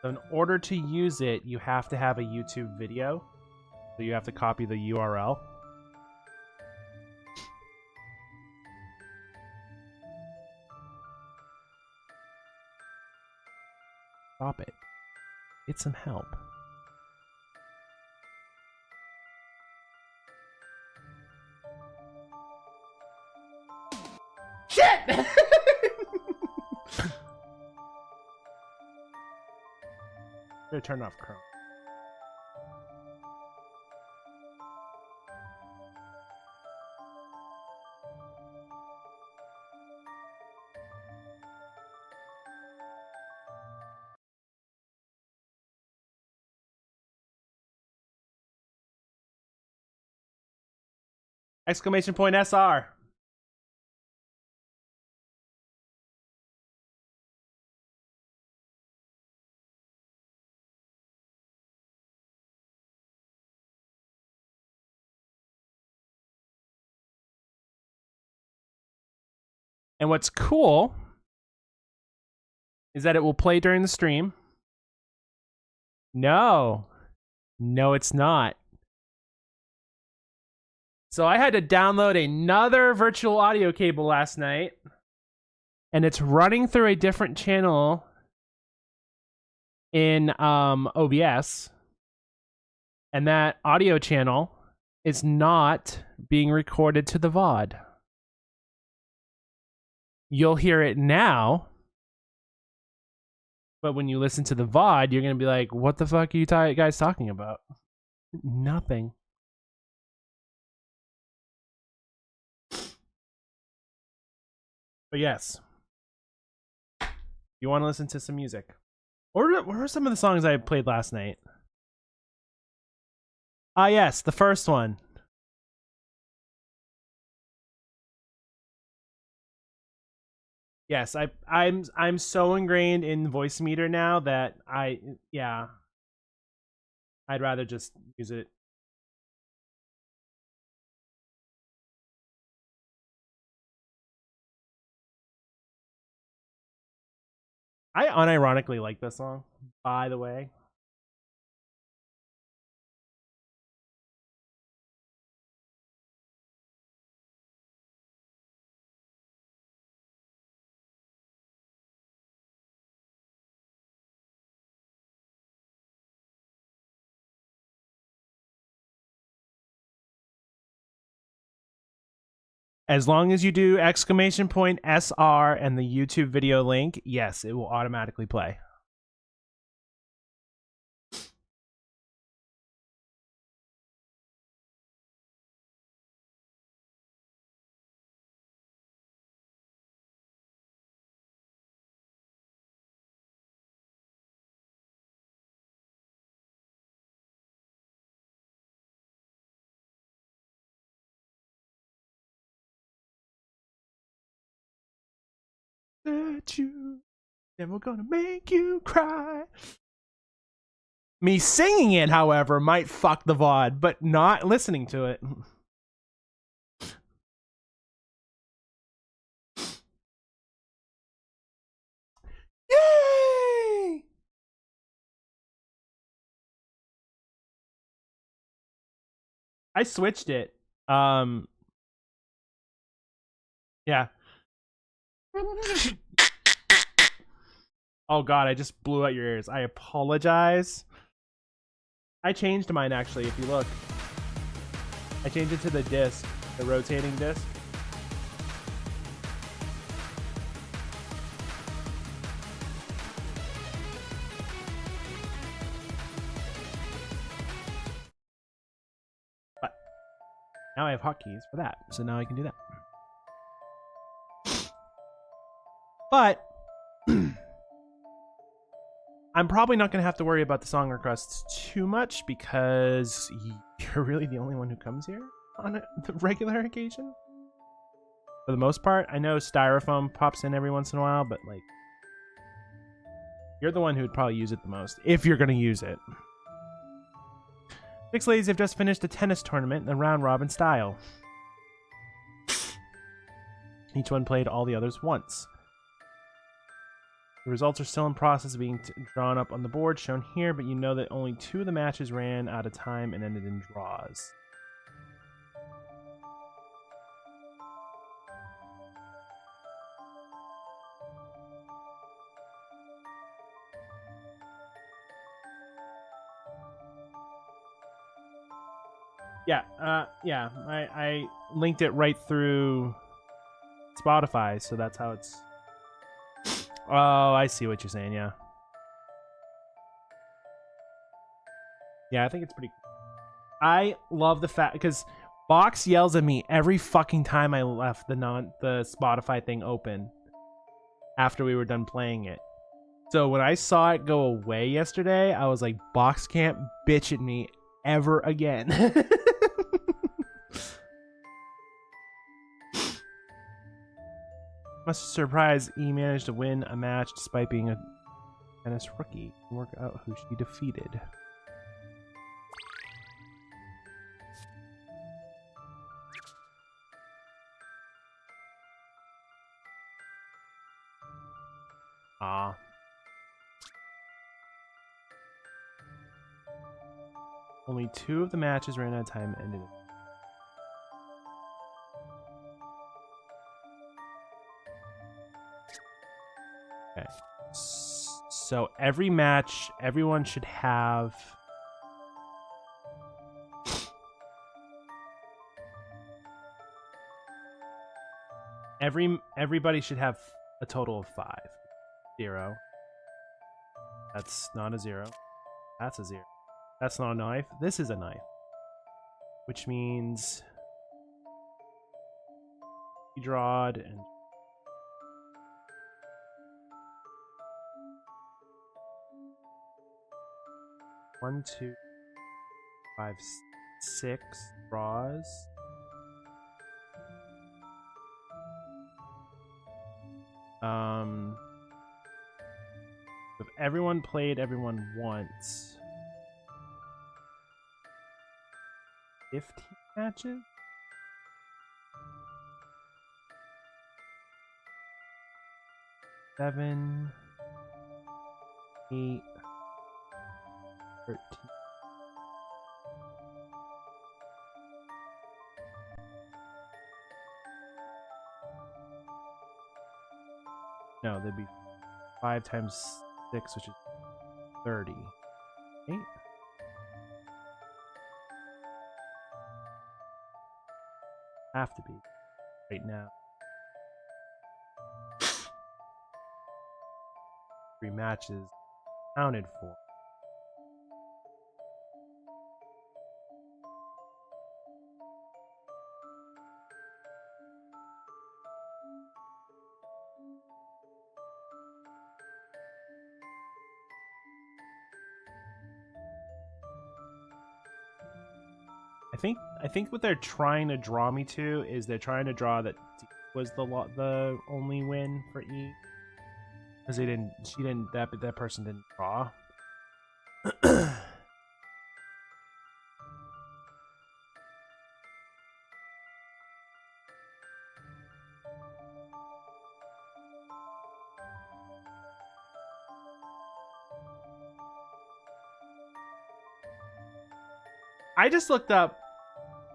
So in order to use it, you have to have a YouTube video. So you have to copy the URL. Stop it. Get some help. Shit! Better turn off Chrome. Exclamation point SR. And what's cool is that it will play during the stream. No, it's not. So I had to download another virtual audio cable last night, and it's running through a different channel in OBS, and that audio channel is not being recorded to the VOD. You'll hear it now, but when you listen to the VOD, you're going to be like, what the fuck are you guys talking about? Nothing. But yes, you want to listen to some music. What were some of the songs I played last night? Ah, yes, the first one. Yes, I'm so ingrained in Voicemeeter now that I'd rather just use it. I unironically like this song, by the way. As long as you do exclamation point SR and the YouTube video link, yes, it will automatically play. Let you, then we're gonna make you cry. Me singing it, however, might fuck the VOD, but not listening to it. Yay! I switched it. Yeah. Oh god, I just blew out your ears. I apologize. I changed mine actually, if you look. I changed it to the disc, the rotating disc. But now I have hotkeys for that, so now I can do that. But I'm probably not going to have to worry about the song requests too much because you're really the only one who comes here on the regular occasion. For the most part, I know Styrofoam pops in every once in a while, but like, you're the one who would probably use it the most if you're going to use it. Six ladies have just finished a tennis tournament in the round robin style. Each one played all the others once. The results are still in process of being drawn up on the board shown here, but you know that only 2 of the matches ran out of time and ended in draws. Yeah, I linked it right through Spotify, so that's how it's... Oh, I see what you're saying, yeah. Yeah, I think it's pretty cool. I love the fact, because Box yells at me every fucking time I left the Spotify thing open after we were done playing it. So when I saw it go away yesterday, I was like, Box can't bitch at me ever again. Much surprise, E managed to win a match despite being a tennis rookie. Work out who she defeated. Ah. Only 2 of the matches ran out of time and ended. Okay. So every match, everyone should have... Everybody should have a total of 5. 0. That's not a 0. That's a 0. That's not a knife. This is a knife. Which means... you drawed and... 1, 2, 5, 6 draws. If everyone played everyone once, 15 matches? Seven, 8, 13. No, there'd be 5 times 6, which is 30. 8? Have to be. right now. 3 matches counted for. I think what they're trying to draw me to is they're trying to draw that D was the only win for E, because that person didn't draw. I just looked up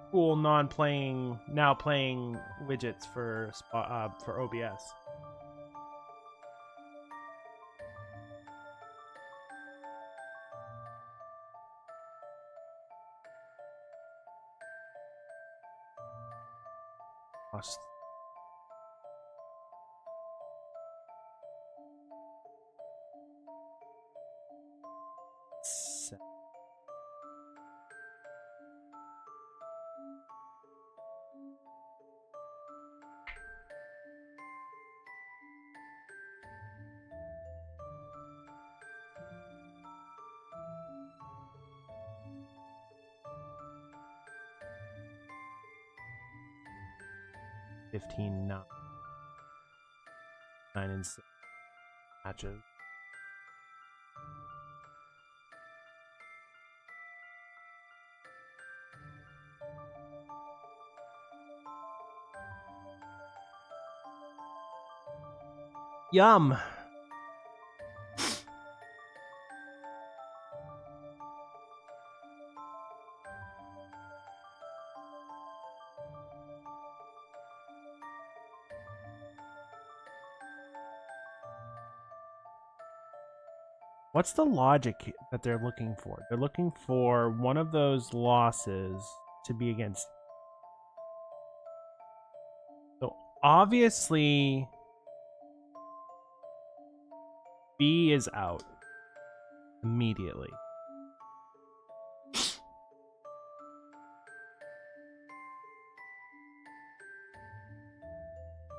cool non-playing now playing widgets for OBS. Lost. $15, 9 and 6 matches. Yum. What's the logic that they're looking for? They're looking for one of those losses to be against. So obviously B is out immediately.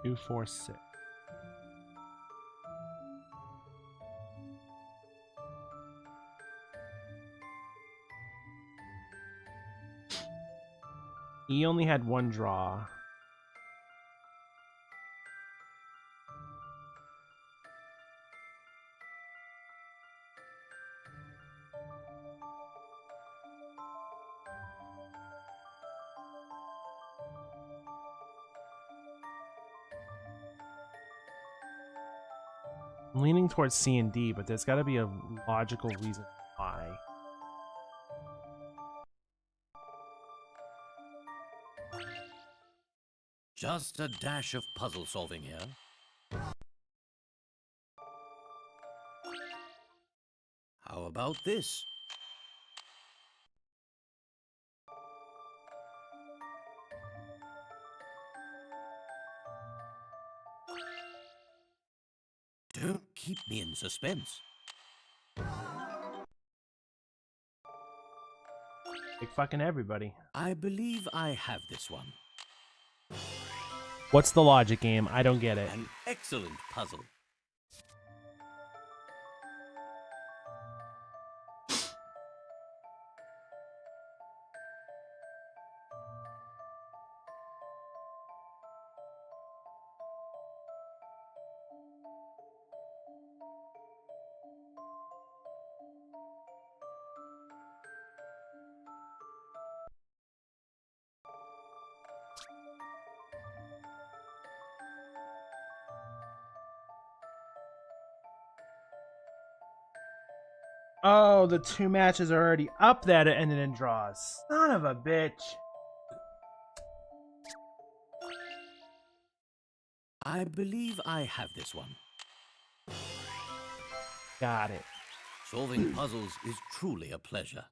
Two, 4, 6. He only had 1 draw. I'm leaning towards C and D, but there's got to be a logical reason why. Just a dash of puzzle solving here. How about this? Don't keep me in suspense. Like fucking everybody. I believe I have this one. What's the logic, game? I don't get it. An excellent puzzle. Oh, the 2 matches are already up that it ended in draws. Son of a bitch. I believe I have this one. Got it. Solving puzzles is truly a pleasure.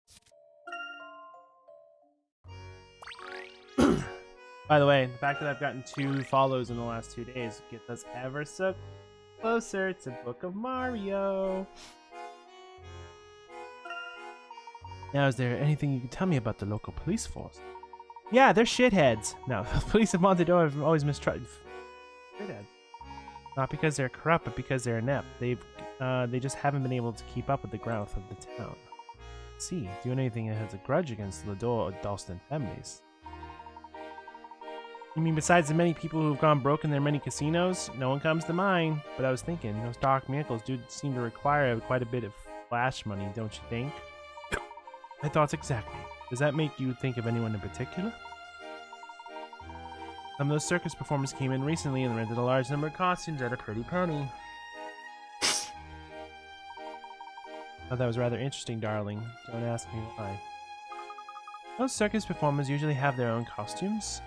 By the way, the fact that I've gotten 2 follows in the last 2 days gets us ever so closer to Book of Mario. Now, is there anything you can tell me about the local police force? Yeah, they're shitheads. No, the police of Montador have always mistrusted shitheads. Not because they're corrupt, but because they're inept. They just haven't been able to keep up with the growth of the town. See, doing anything that has a grudge against the Lador or Dalston families. You mean besides the many people who've gone broke in their many casinos? No one comes to mind. But I was thinking, those dark miracles do seem to require quite a bit of flash money, don't you think? My thoughts exactly. Does that make you think of anyone in particular? Some of those circus performers came in recently and rented a large number of costumes at a pretty penny. Thought that was rather interesting, darling. Don't ask me why. Most circus performers usually have their own costumes.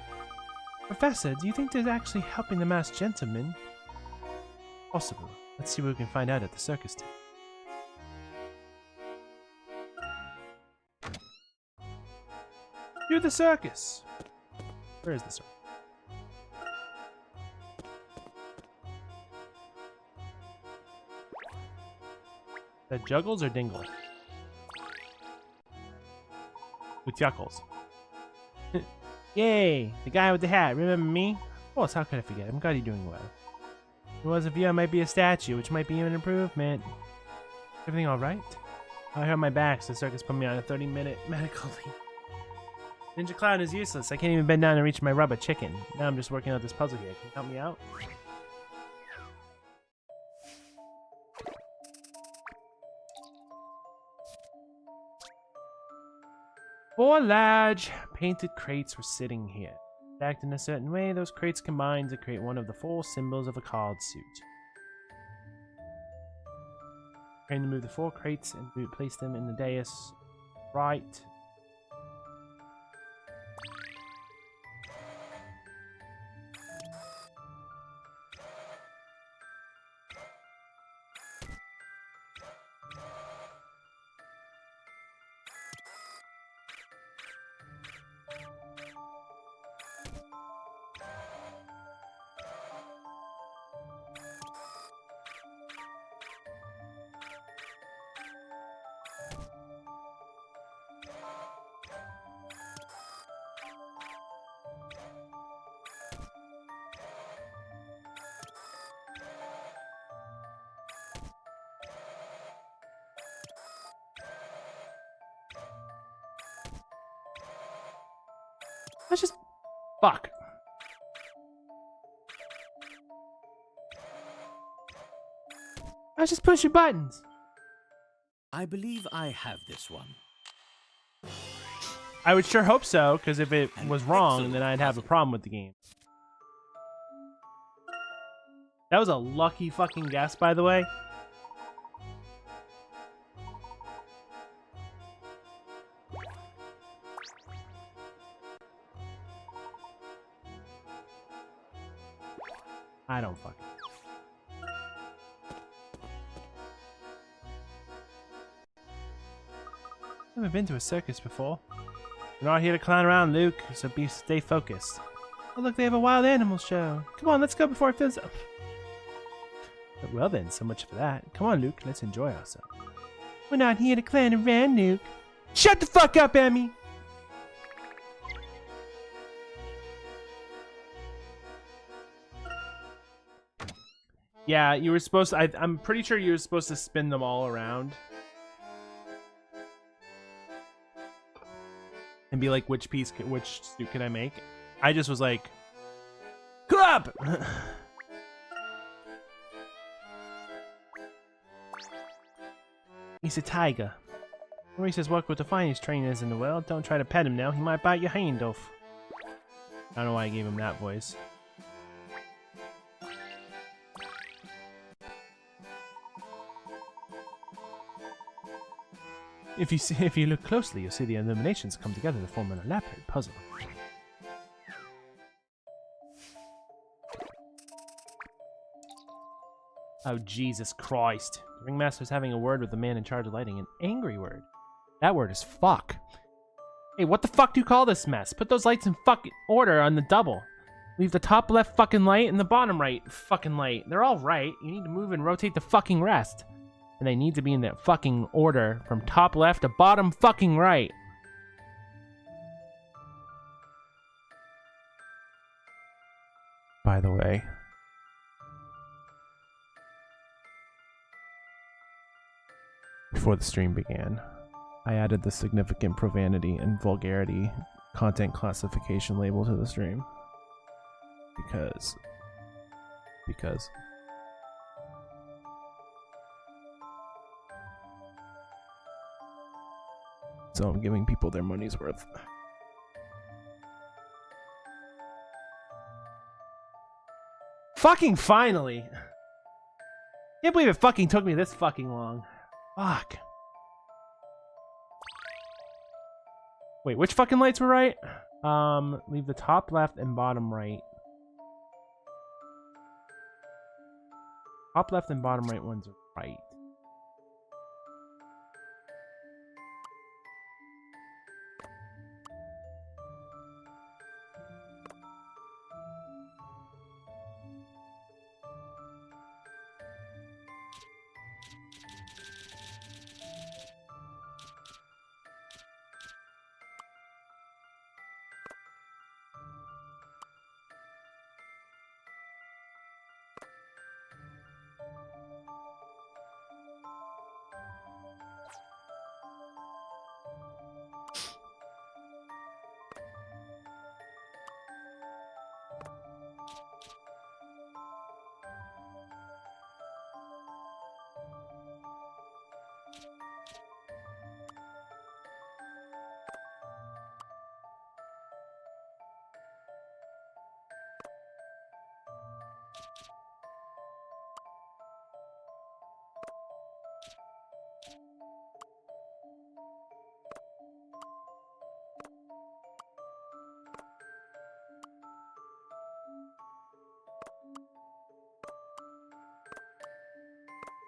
Professor, do you think there's actually helping the masked gentleman? Possible. Let's see what we can find out at the circus tent. You're the circus! Where is the circus? Is that Juggles or Dingle? With Yuckles. Yay! The guy with the hat, remember me? Of course, how could I forget? I'm glad you're doing well. If it wasn't for you, I might be a statue, which might be an improvement. Everything alright? I hurt my back, so the circus put me on a 30-minute medical leave. Ninja Clown is useless. I can't even bend down and reach my rubber chicken. Now I'm just working out this puzzle here. Can you help me out? Four large painted crates were sitting here. Stacked in a certain way, those crates combine to create one of the 4 symbols of a card suit. Trying to move the 4 crates and place them in the dais. Right. Let's just... Fuck. Let's just push your buttons. I believe I have this one. I would sure hope so, because if it was wrong, then I'd have a problem with the game. That was a lucky fucking guess, by the way. I don't fucking... Never been to a circus before. We're not here to clown around, Luke, so stay focused. Oh look, they have a wild animal show. Come on, let's go before it fills up. Well then, so much for that. Come on, Luke, let's enjoy ourselves. We're not here to clown around, Luke. Shut the fuck up, Emmy! Yeah, you were supposed to... I'm pretty sure you were supposed to spin them all around. And be like, which suit can I make? I just was like... Come up! He's a tiger. Maurice has worked with the finest trainers in the world. Don't try to pet him now. He might bite your hand off. I don't know why I gave him that voice. If you look closely, you'll see the illuminations come together to form an elaborate puzzle. Oh, Jesus Christ. The ringmaster's having a word with the man in charge of lighting. An angry word. That word is fuck. Hey, what the fuck do you call this mess? Put those lights in fucking order on the double. Leave the top left fucking light and the bottom right fucking light. They're all right. You need to move and rotate the fucking rest. And they need to be in that fucking order from top left to bottom fucking right. By the way, before the stream began, I added the significant profanity and vulgarity content classification label to the stream. Because. So I'm giving people their money's worth. Fucking finally! Can't believe it fucking took me this fucking long. Fuck. Wait, which fucking lights were right? Leave the top left and bottom right. Top left and bottom right ones are right.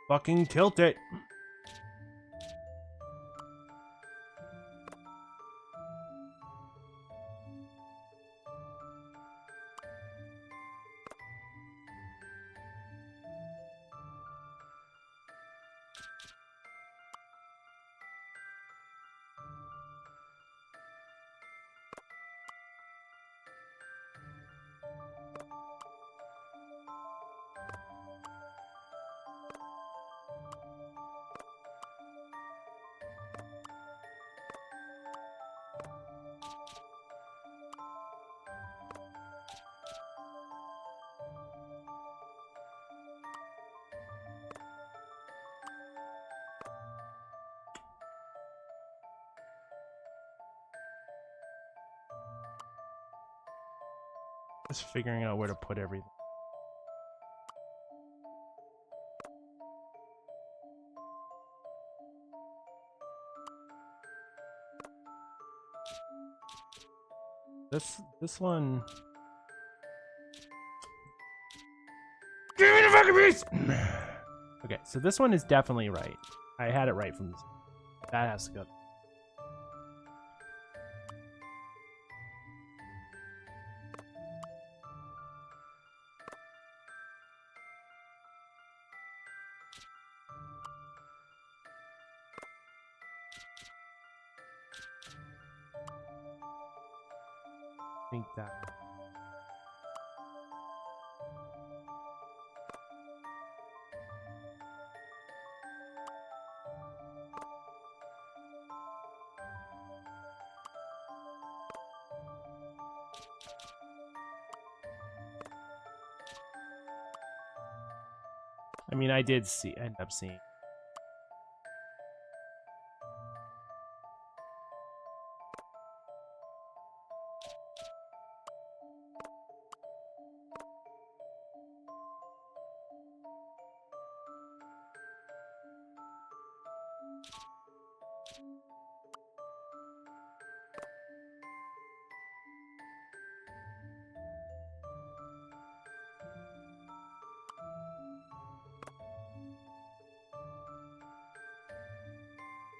Fucking tilt it. Just figuring out where to put everything. This one. Give me the fucking piece! Okay, so this one is definitely right. I had it right from this. That has to go. I think that. I mean, I did end up seeing.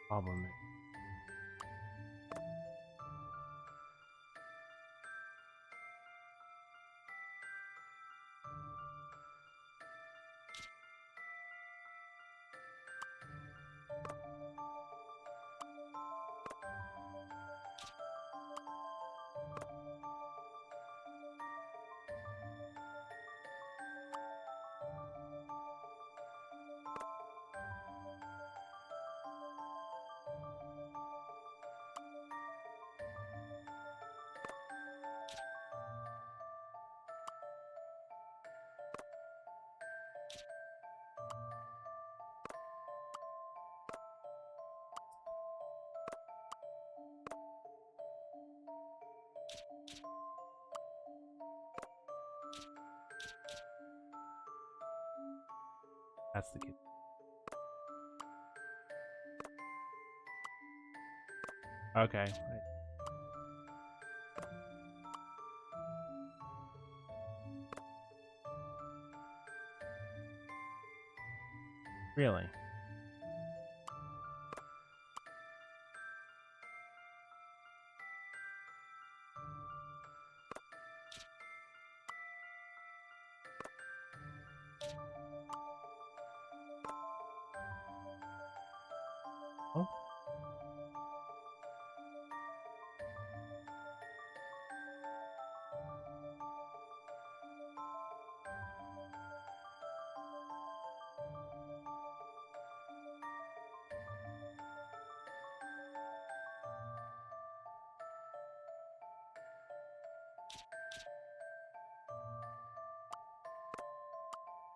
Problem. That's the kid. Okay. Really? Oh.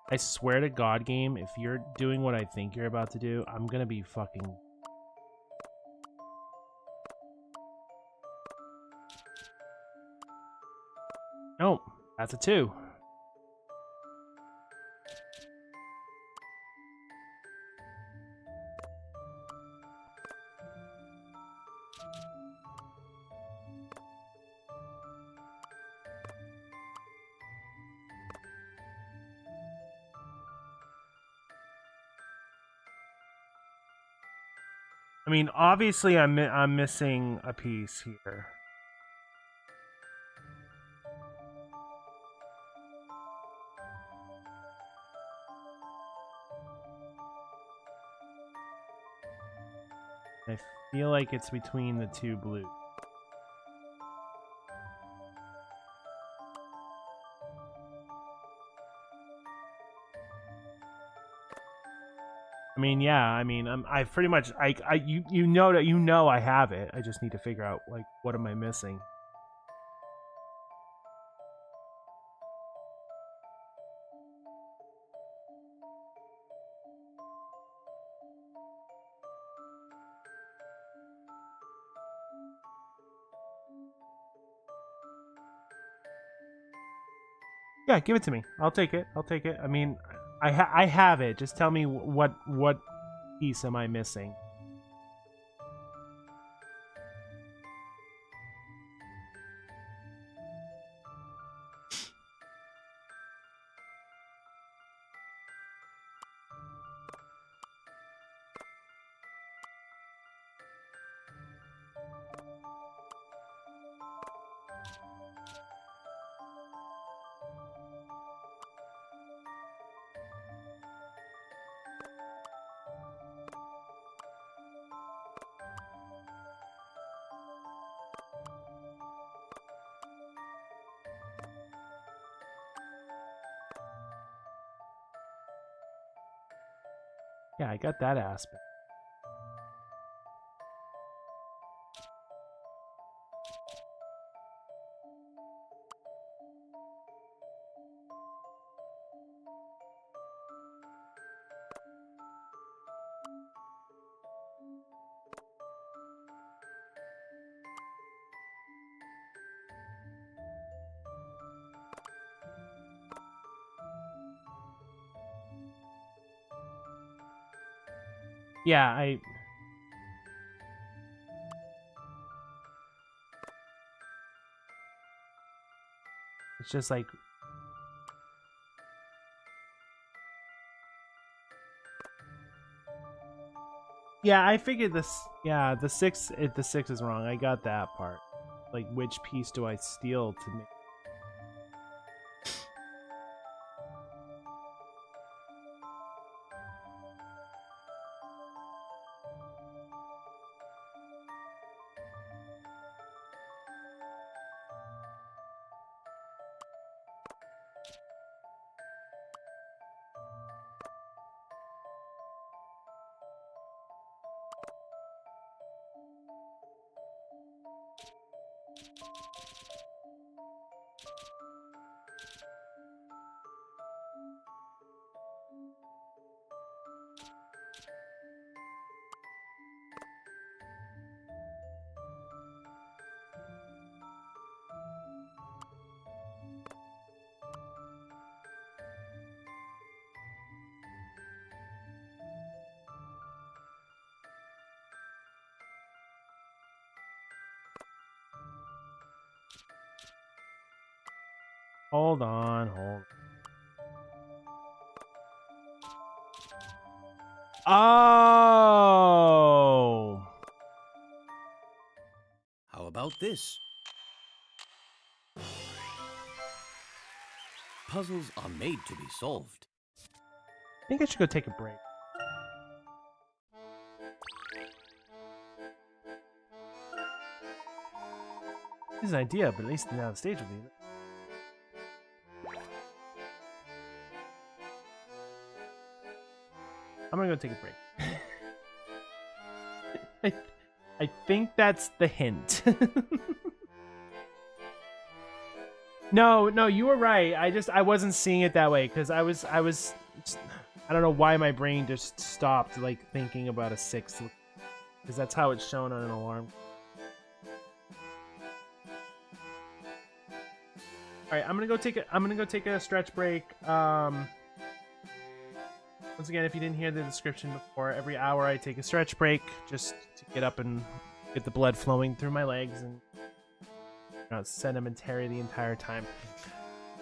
I swear to God, game, if you're doing what I think you're about to do, I'm gonna be fucking... No, that's a 2. I mean, obviously, I'm missing a piece here. I feel like it's between the 2 blues. I mean, yeah. I mean, I pretty much you know that I have it. I just need to figure out like what am I missing. Yeah, give it to me. I'll take it. I'll take it. I mean, I have it. Just tell me what piece am I missing? Yeah, I got that aspect. Yeah, it's just like yeah, I figured this. Yeah, the 6 is wrong. I got that part. Like, which piece do I steal to make? Hold on, hold. Oh. How about this? Puzzles are made to be solved. I think I should go take a break. This is an idea, but at least now the stage will be. I'm gonna go take a break. I think that's the hint. No, you were right. I wasn't seeing it that way because I was I don't know why my brain just stopped like thinking about a 6 because that's how it's shown on an alarm. All right, I'm gonna go take a stretch break. Once again, if you didn't hear the description before, every hour I take a stretch break just to get up and get the blood flowing through my legs and not sedimentary the entire time.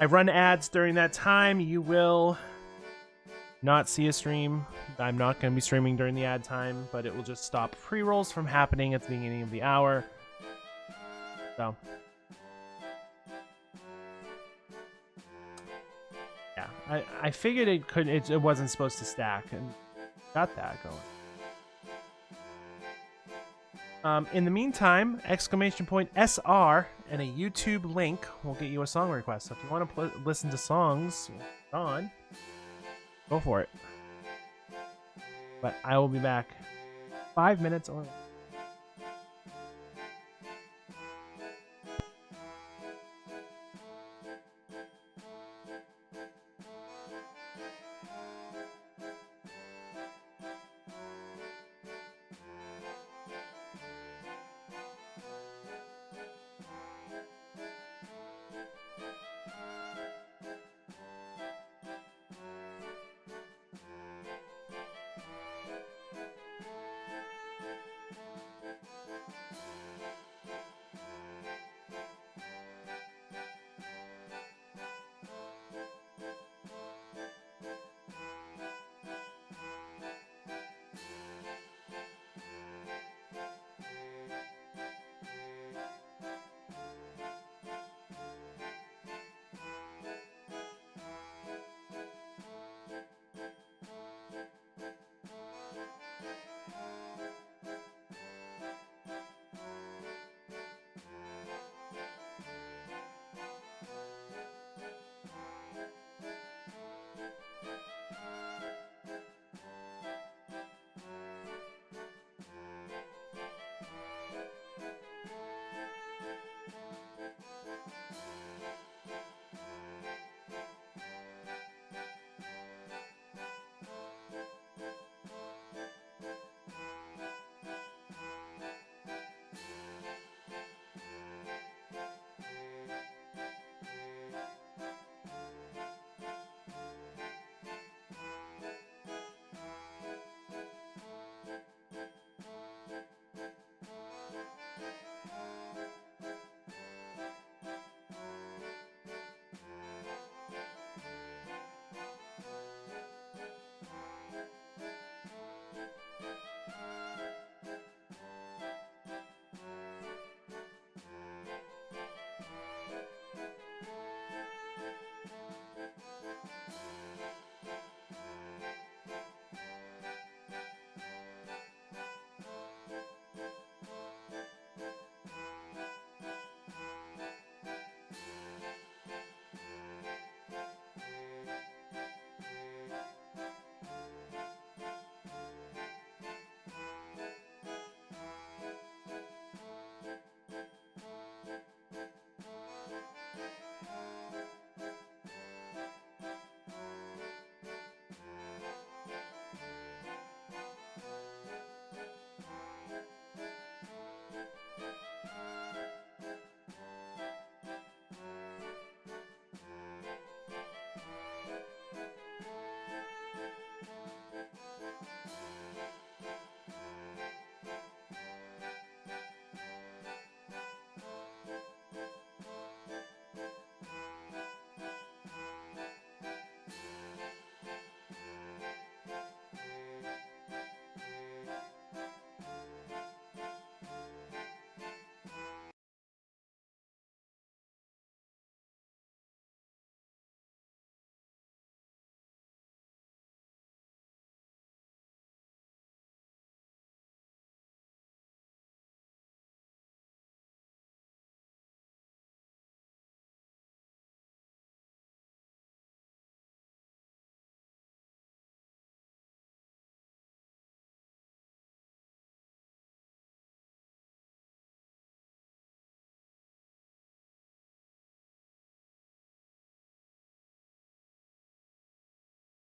I run ads during that time. You will not see a stream. I'm not going to be streaming during the ad time, but it will just stop pre-rolls from happening at the beginning of the hour. So, yeah, I figured it wasn't supposed to stack, and got that going. In the meantime, !SR and a YouTube link will get you a song request. So if you want to listen to songs on, go for it. But I will be back 5 minutes or less.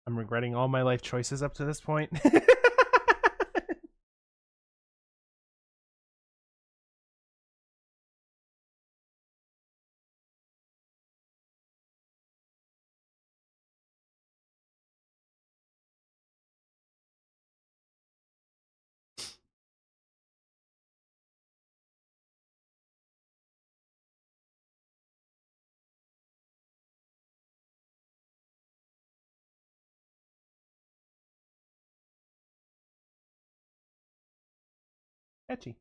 I'm regretting all my life choices up to this point. Catchy.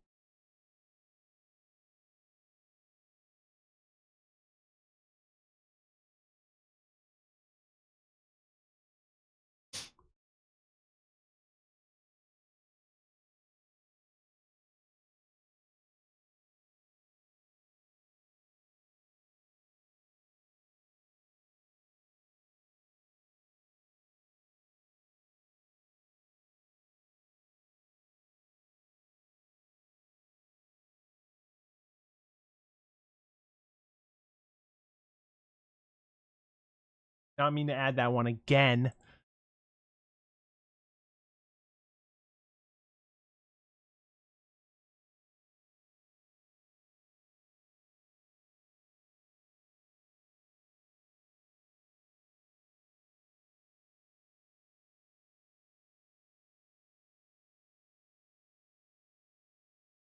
Not mean to add that one again.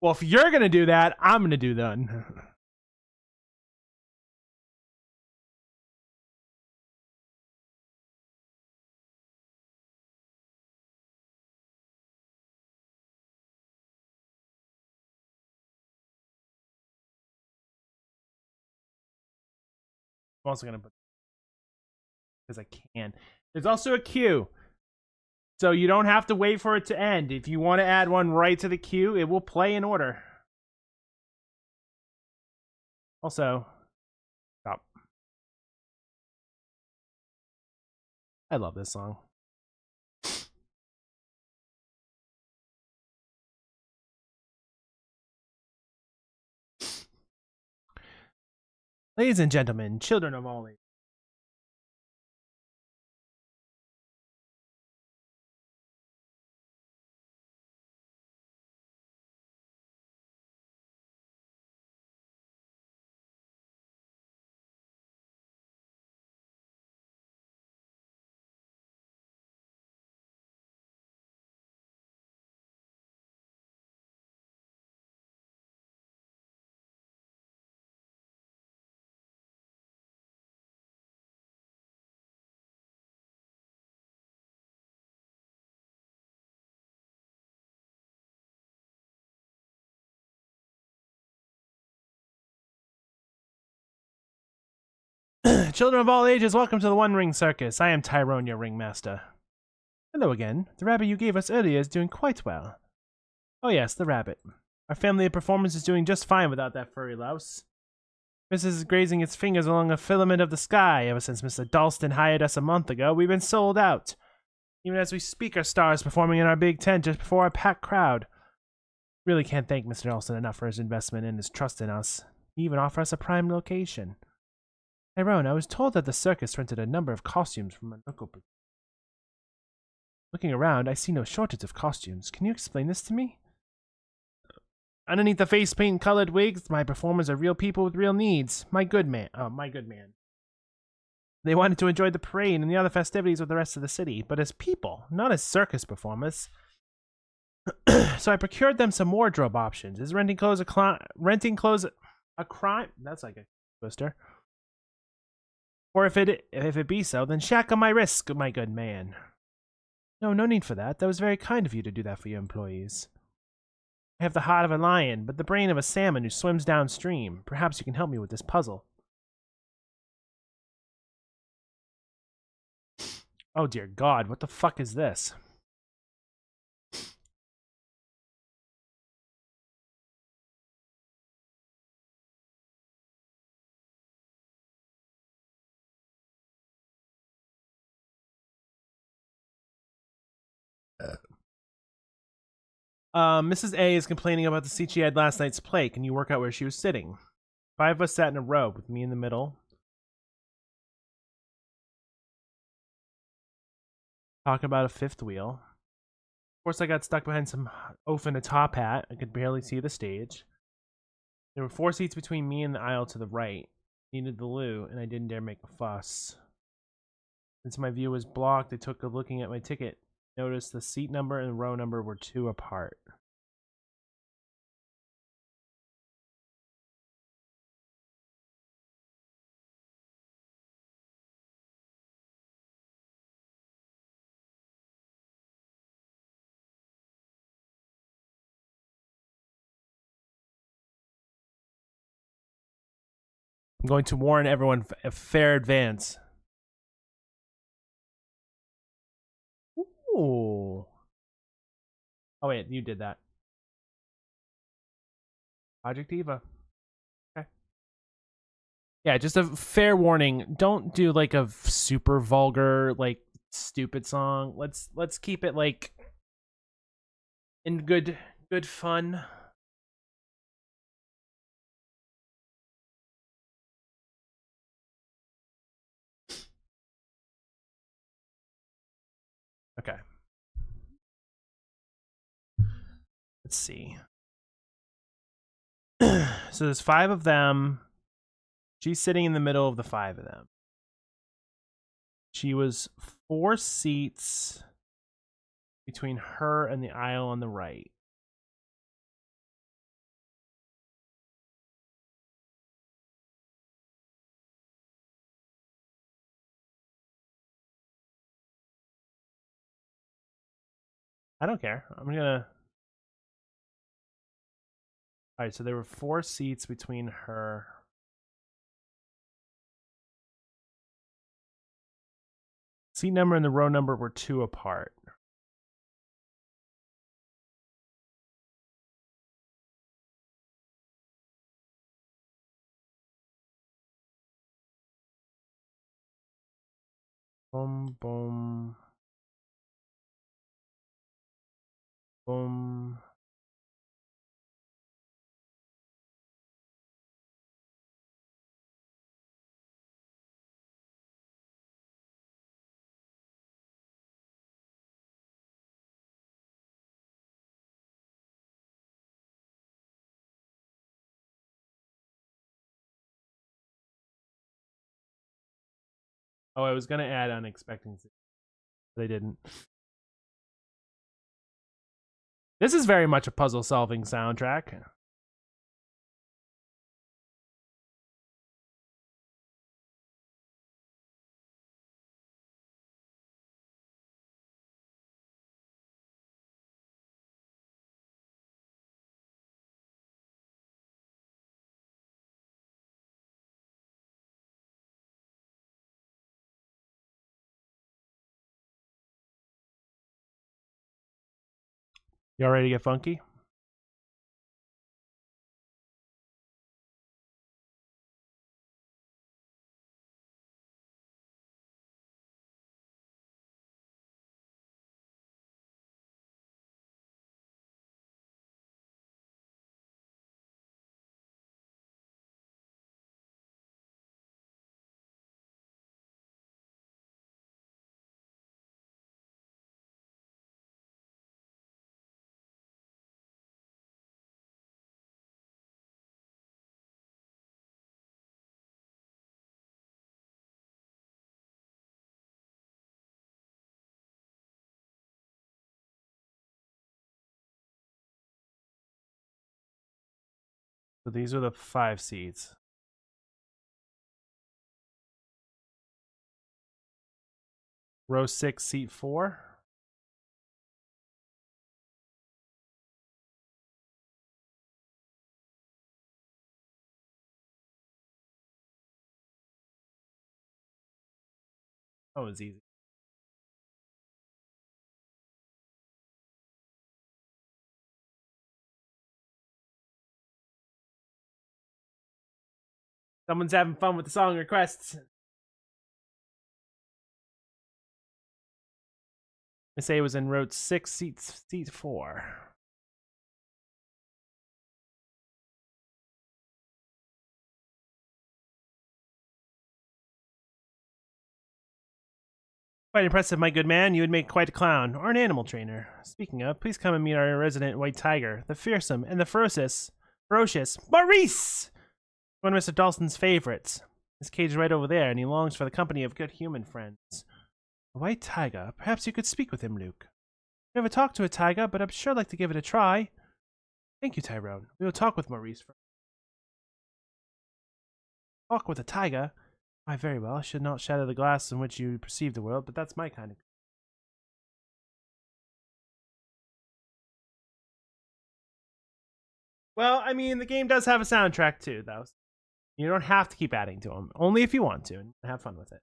Well, if you're gonna do that, I'm gonna do that. I'm also gonna put because I can. There's also a queue. So you don't have to wait for it to end. If you want to add one right to the queue, it will play in order. Also, stop. I love this song. Ladies and gentlemen, children of all ages. Children of all ages, welcome to the One Ring Circus. I am Tyrone, your ringmaster. Hello again. The rabbit you gave us earlier is doing quite well. Oh yes, the rabbit. Our family of performers is doing just fine without that furry louse. Mrs. is grazing its fingers along a filament of the sky. Ever since Mr. Dalston hired us a month ago, we've been sold out. Even as we speak, our star is performing in our big tent just before our packed crowd. Really can't thank Mr. Dalston enough for his investment and his trust in us. He even offered us a prime location. Tyrone, I was told that the circus rented a number of costumes from a local. Looking around, I see no shortage of costumes. Can you explain this to me? Underneath the face paint colored wigs, my performers are real people with real needs. My good man. They wanted to enjoy the parade and the other festivities with the rest of the city, but as people, not as circus performers. So I procured them some wardrobe options. Is renting clothes a crime? That's like a twister. Or if it be so, then shackle my wrist, my good man. No need for that. That was very kind of you to do that for your employees. I have the heart of a lion, but the brain of a salmon who swims downstream. Perhaps you can help me with this puzzle. Oh dear God, what the fuck is this? Mrs. A is complaining about the seat she had last night's play. Can you work out where she was sitting? 5 of us sat in a row, with me in the middle. Talking about a fifth wheel. Of course, I got stuck behind some oaf in a top hat. I could barely see the stage. There were 4 seats between me and the aisle to the right. Needed the loo, and I didn't dare make a fuss. Since my view was blocked, I took a looking at my ticket. Noticed the seat number and the row number were 2 apart. I'm going to warn everyone a fair advance. Ooh. Oh wait, you did that. Project Eva. Okay. Yeah, just a fair warning. Don't do like a super vulgar, like stupid song. Let's keep it like in good fun. Okay. Let's see. So there's 5 of them. She's sitting in the middle of the 5 of them. She was 4 seats between her and the aisle on the right. I don't care. I'm gonna. All right, so there were 4 seats between her. Seat number and the row number were 2 apart. Boom, boom, boom. Oh, I was gonna add unexpected. They didn't. This is very much a puzzle-solving soundtrack. Y'all ready to get funky? So these are the 5 seats. Row 6, seat 4. Oh, it's easy. Someone's having fun with the song requests. I say it was in row 6, seat 4. Quite impressive, my good man. You would make quite a clown, or an animal trainer. Speaking of, please come and meet our resident white tiger, the fearsome and the ferocious Maurice! One of Mr. Dalston's favorites. His cage is right over there, and he longs for the company of good human friends. A white tiger? Perhaps you could speak with him, Luke. Never talked to a tiger, but I'd sure like to give it a try. Thank you, Tyrone. We will talk with Maurice first. Talk with a tiger? Why, very well. I should not shatter the glass in which you perceive the world, but that's my kind of... Well, I mean, the game does have a soundtrack too, though. You don't have to keep adding to them. Only if you want to, and have fun with it.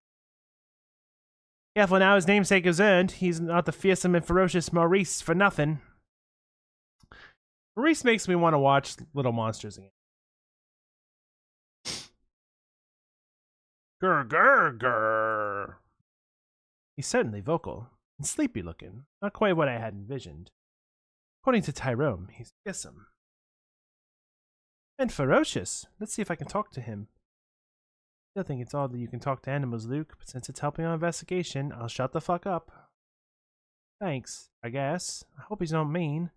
Careful now, his namesake is earned. He's not the fearsome and ferocious Maurice for nothing. Maurice makes me want to watch Little Monsters again. Grr, grr, grr. He's certainly vocal and sleepy looking. Not quite what I had envisioned. According to Tyrone, he's fearsome. And ferocious. Let's see if I can talk to him. I still think it's odd that you can talk to animals, Luke, but since it's helping our investigation, I'll shut the fuck up. Thanks, I guess. I hope he's not mean.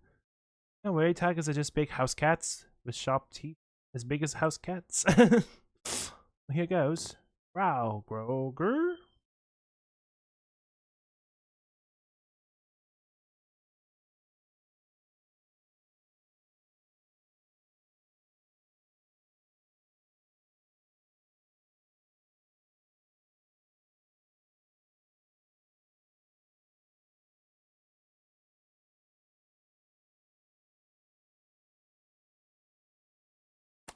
Don't worry, tigers are just big house cats with sharp teeth as big as house cats. Well, here goes. Growl, Groger.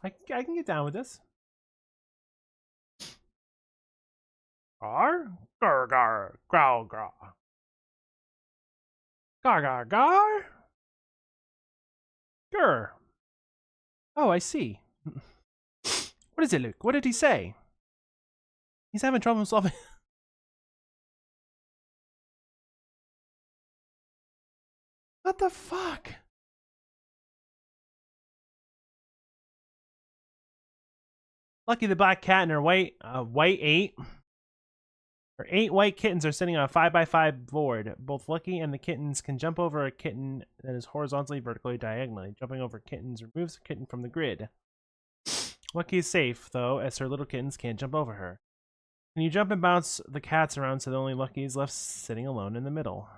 I can get down with this. Gar? Gar, gar, growl, growl. Gar, gar, gar? Grr. Oh, I see. What is it, Luke? What did he say? He's having trouble solving... What the fuck? Lucky the black cat and her white 8. Her 8 white kittens are sitting on a 5x5 board. Both Lucky and the kittens can jump over a kitten that is horizontally, vertically, diagonally. Jumping over kittens removes the kitten from the grid. Lucky is safe, though, as her little kittens can't jump over her. Can you jump and bounce the cats around so that only Lucky is left sitting alone in the middle?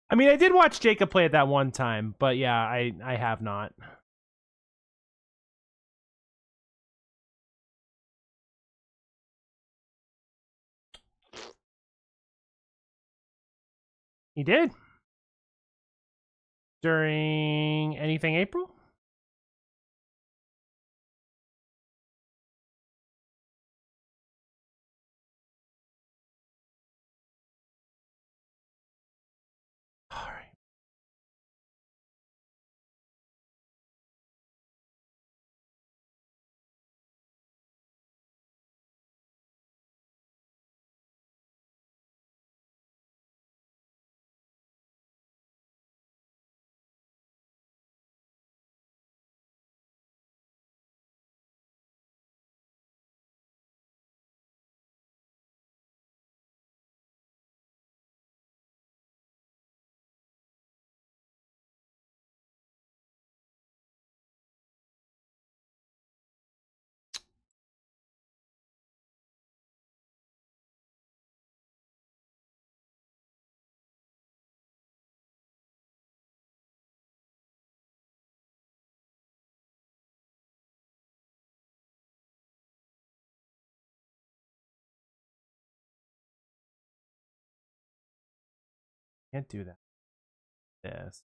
I mean, I did watch Jacob play it that one time, but yeah, I have not. He did? During anything April? All right. Can't do that. Yes.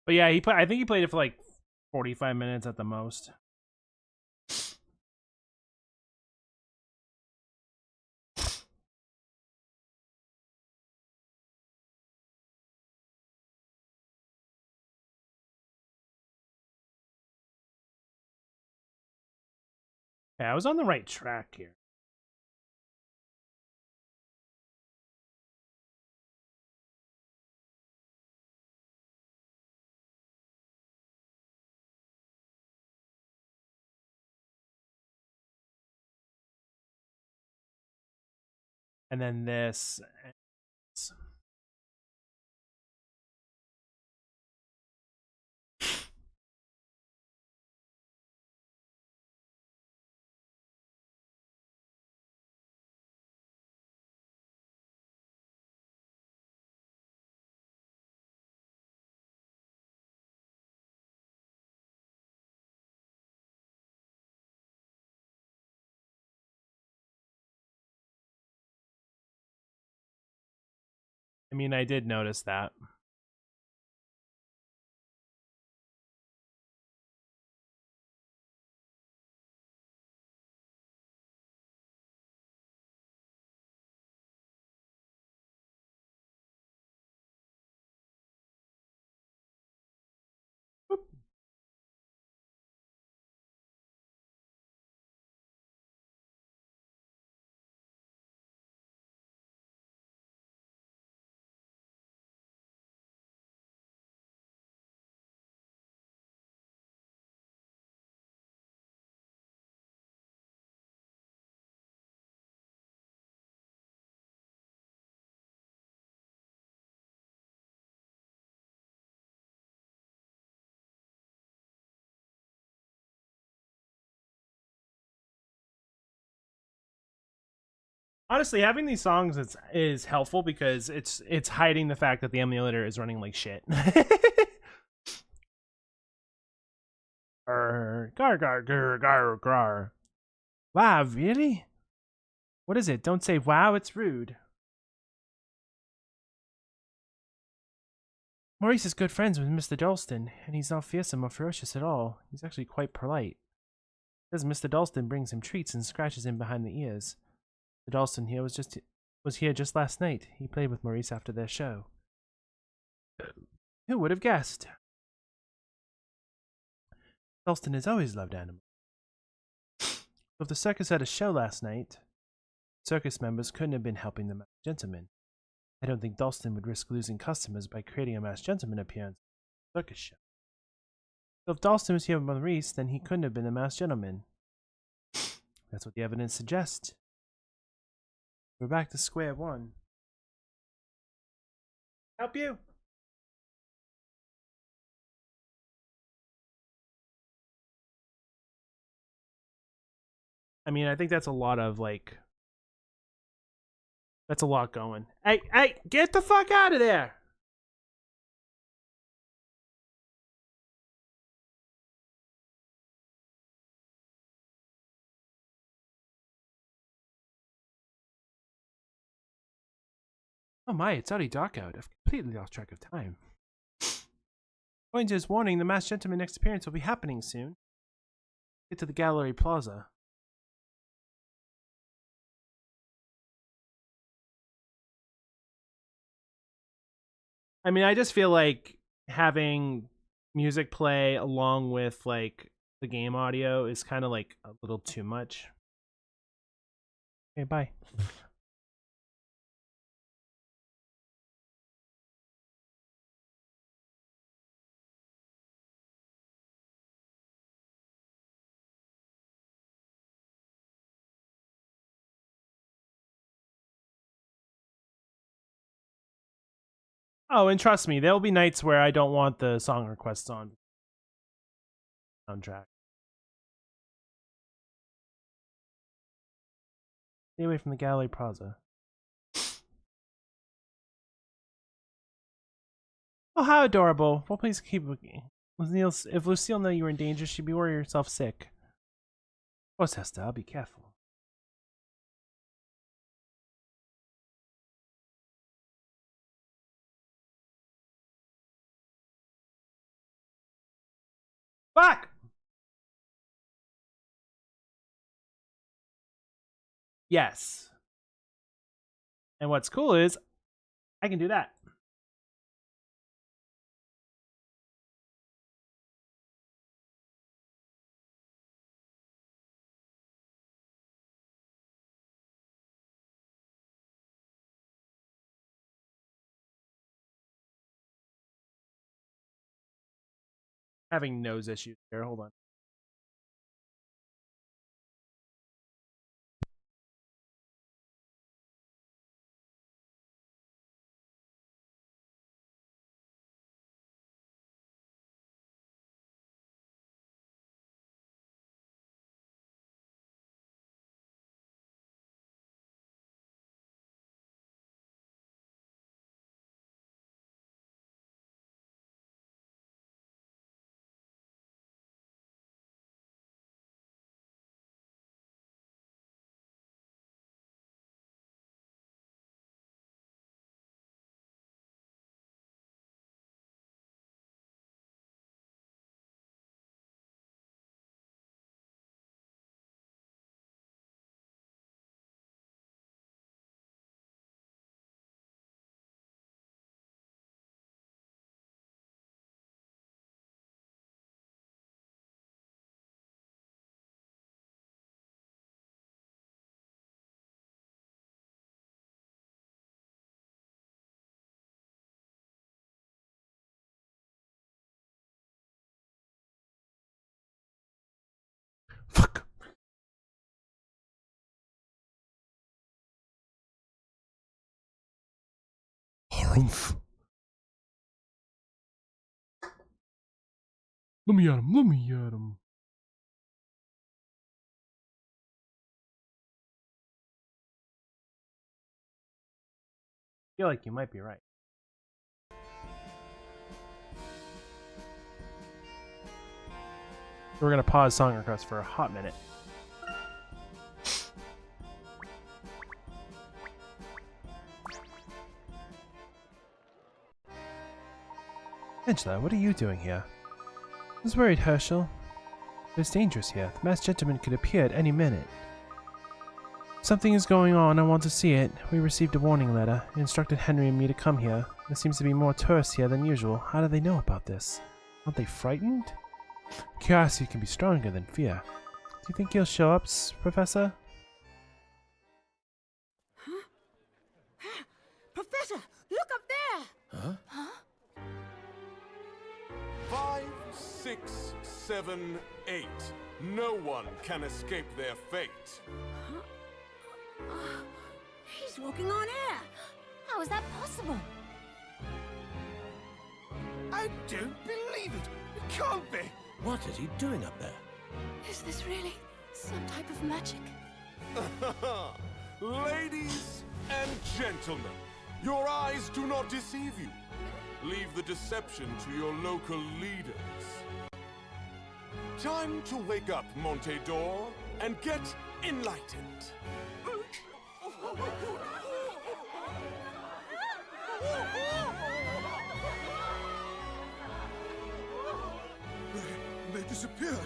But yeah, I think he played it for like 45 minutes at the most. Yeah, I was on the right track here. And then this. I mean, I did notice that. Boop. Honestly, having these songs is helpful because it's hiding the fact that the emulator is running like shit. Gar gar gar gar gar. Wow, really? What is it? Don't say wow, it's rude. Maurice is good friends with Mr. Dalston, and he's not fearsome or ferocious at all. He's actually quite polite. Says Mr. Dalston brings him treats and scratches him behind the ears. Mr. Dalston here was here just last night. He played with Maurice after their show. Who would have guessed? Dalston has always loved animals. If the circus had a show last night, circus members couldn't have been helping the masked gentleman. I don't think Dalston would risk losing customers by creating a masked gentleman appearance at the circus show. So if Dalston was here with Maurice, then he couldn't have been a masked gentleman. That's what the evidence suggests. We're back to square one. Help you? I mean, I think that's a lot of like. That's a lot going. Hey, get the fuck out of there! Oh my, it's already dark out. I've completely lost track of time. According to his warning, the masked gentleman next appearance will be happening soon. Get to the Gallery Plaza. I mean, I just feel like having music play along with like the game audio is kind of like a little too much. Okay, bye. Oh, and trust me, there'll be nights where I don't want the song requests on soundtrack. Stay away from the Gallery Plaza. Oh, how adorable. Well, please keep looking. If Lucille knew you were in danger, she'd be worried herself sick. Of course, Hester, I'll be careful. Fuck! Yes. And what's cool is, I can do that. Having nose issues here. Hold on. Fuck. Harumph. Let me at him. Let me at him. I feel like you might be right. We're gonna pause song request for a hot minute. Angela, what are you doing here? I was worried, Hershel. It's dangerous here. The masked gentleman could appear at any minute. Something is going on. I want to see it. We received a warning letter. It instructed Henry and me to come here. There seems to be more tourists here than usual. How do they know about this? Aren't they frightened? Curiosity can be stronger than fear. Do you think he'll show up, Professor? Huh? Professor, look up there! Huh? Huh? 5, 6, 7, 8. No one can escape their fate. He's walking on air! How is that possible? I don't believe it! It can't be! What is he doing up there? Is this really some type of magic? Ladies and gentlemen, your eyes do not deceive you. Leave the deception to your local leaders. Time to wake up, Monte d'Or, and get enlightened. They disappeared!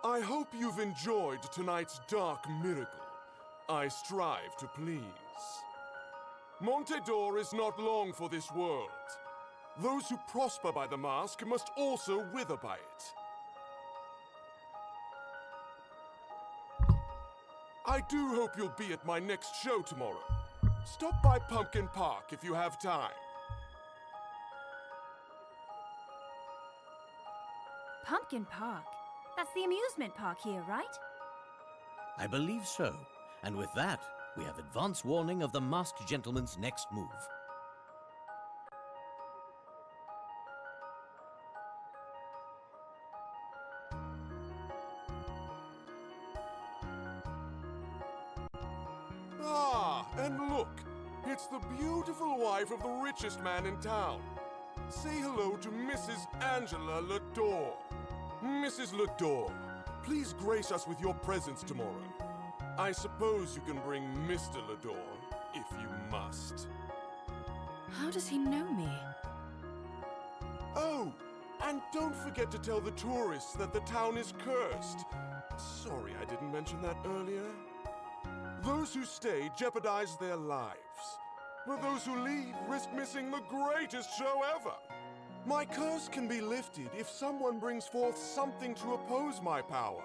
I hope you've enjoyed tonight's dark miracle. I strive to please. Montedor is not long for this world. Those who prosper by the mask must also wither by it. I do hope you'll be at my next show tomorrow. Stop by Pumpkin Park if you have time. Pumpkin Park? That's the amusement park here, right? I believe so. And with that, we have advance warning of the masked gentleman's next move. Ah, and look! It's the beautiful wife of the richest man in town. Say hello to Mrs. Angela Lador. Mrs. Lador, please grace us with your presence tomorrow. I suppose you can bring Mr. Lador, if you must. How does he know me? Oh, and don't forget to tell the tourists that the town is cursed. Sorry I didn't mention that earlier. Those who stay jeopardize their lives, but those who leave risk missing the greatest show ever. My curse can be lifted if someone brings forth something to oppose my power.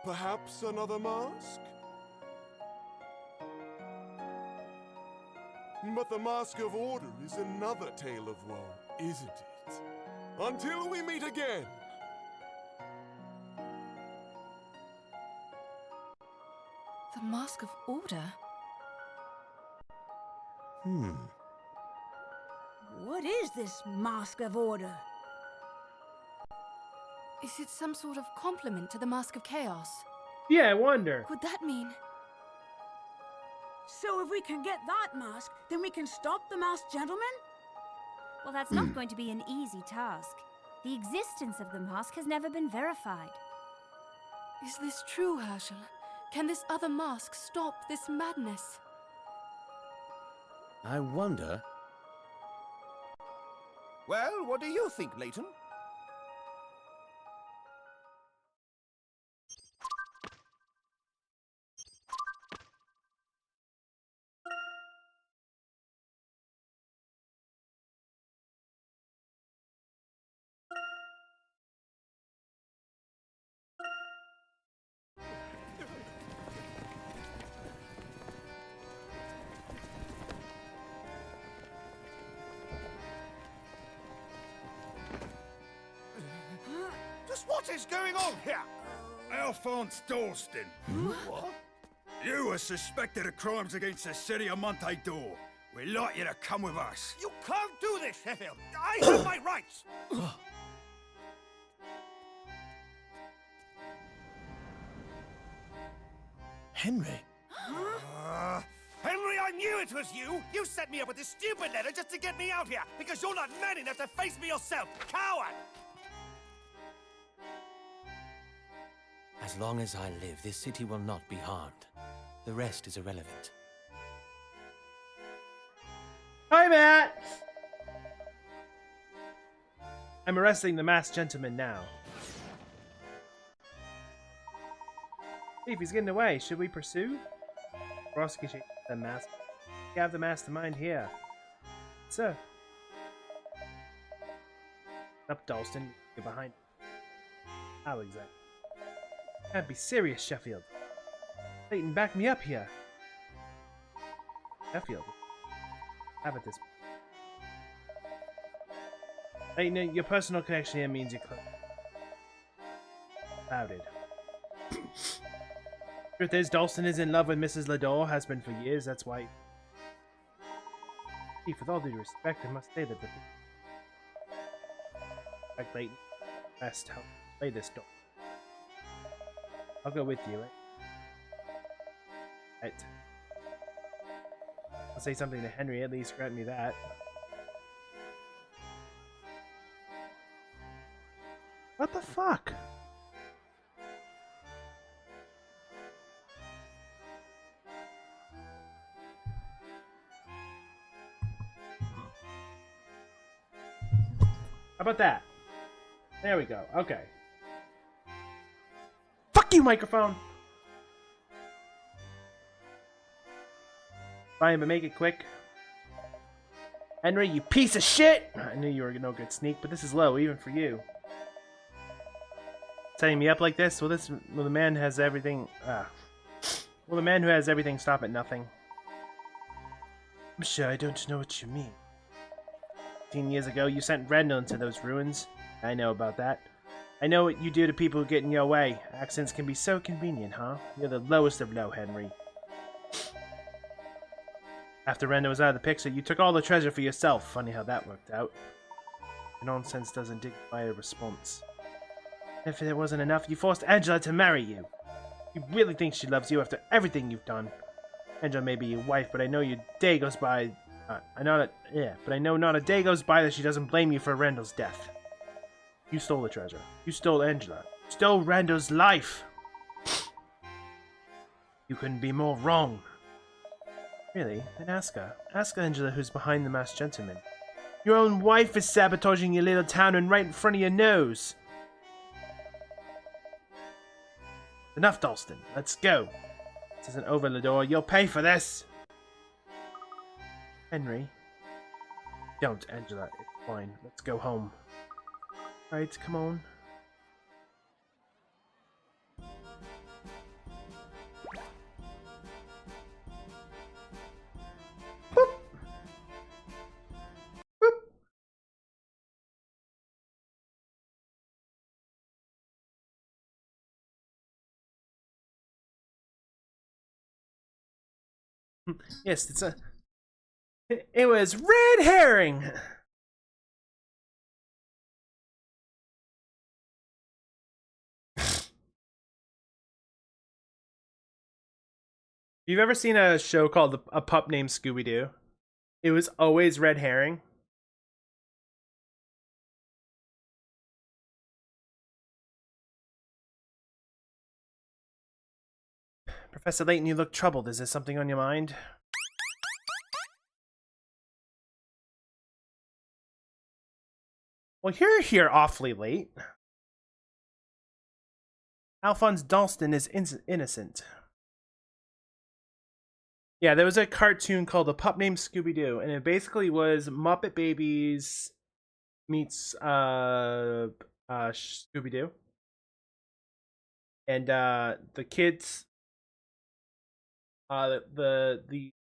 Perhaps another mask? But the Mask of Order is another tale of woe, isn't it? Until we meet again! The Mask of Order? What is this Mask of Order? Is it some sort of compliment to the Mask of Chaos? Yeah, I wonder. Could that mean... So if we can get that mask, then we can stop the masked gentleman? Well, that's not going to be an easy task. The existence of the mask has never been verified. Is this true, Hershel? Can this other mask stop this madness? I wonder... Well, what do you think, Layton? Just what is going on here? Alphonse Dalston. What? You are suspected of crimes against the city of Montedor. We'd like you to come with us. You can't do this, Sheffield. I have my rights. Henry? Henry, I knew it was you! You set me up with this stupid letter just to get me out here, because you're not man enough to face me yourself! Coward! As long as I live, this city will not be harmed. The rest is irrelevant. Hi, Matt! I'm arresting the masked gentleman now. If he's getting away, should we pursue? Prosecute the mask. We have the mastermind here. Sir. Up, Dalston. You're behind. How exactly? Can't be serious, Sheffield. Layton, back me up here. Sheffield. Have it this. Layton, your personal connection here means you're close. Clouded. Truth is, Dalston is in love with Mrs. Lador, has been for years, that's why... Chief, with all due respect, I must say that the... Like Layton, best help play this door. I'll go with you, Right. I'll say something to Henry, at least grant me that. What the fuck? How about that? There we go. Okay. Fuck you, microphone! Fine, but make it quick. Henry, you piece of shit! I knew you were no good sneak, but this is low, even for you. Setting me up like this? Will the man has everything... Will the man who has everything stop at nothing? I'm sure I don't know what you mean. 15 years ago, you sent Randall into those ruins. I know about that. I know what you do to people who get in your way. Accidents can be so convenient, huh? You're the lowest of low, Henry. After Randall was out of the picture, you took all the treasure for yourself. Funny how that worked out. Your nonsense doesn't dignify a response. If it wasn't enough, you forced Angela to marry you. You really think she loves you after everything you've done? Angela may be your wife, but I know your day goes by. But I know not a day goes by that she doesn't blame you for Randall's death. You stole the treasure. You stole Angela. You stole Randall's life. You couldn't be more wrong. Really? Then ask her. Ask Angela who's behind the masked gentleman. Your own wife is sabotaging your little town and right in front of your nose. Enough, Dalston. Let's go. This isn't over, Lador. You'll pay for this. Henry. Don't, Angela. It's fine. Let's go home. Right, come on. Boop. Boop. Yes, it's a... It was red herring! You've ever seen a show called A Pup Named Scooby-Doo? It was always red herring. Professor Layton, you look troubled. Is there something on your mind? Well, you're here awfully late. Alphonse Dalston is innocent. Yeah, there was a cartoon called A Pup Named Scooby-Doo, and it basically was Muppet Babies meets Scooby-Doo. And the kids the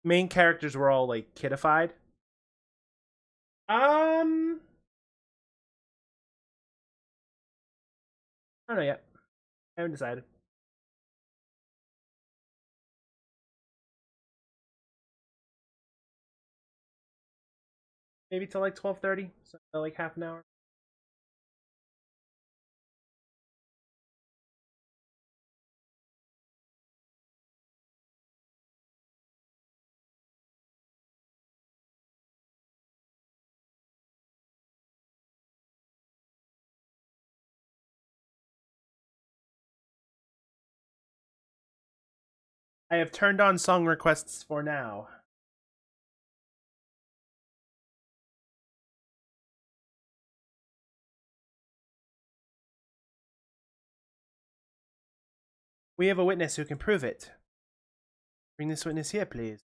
main characters were all like kidified. I don't know yet. I haven't decided. Maybe till like 12:30, so like half an hour. I have turned on song requests for now. We have a witness who can prove it. Bring this witness here, please.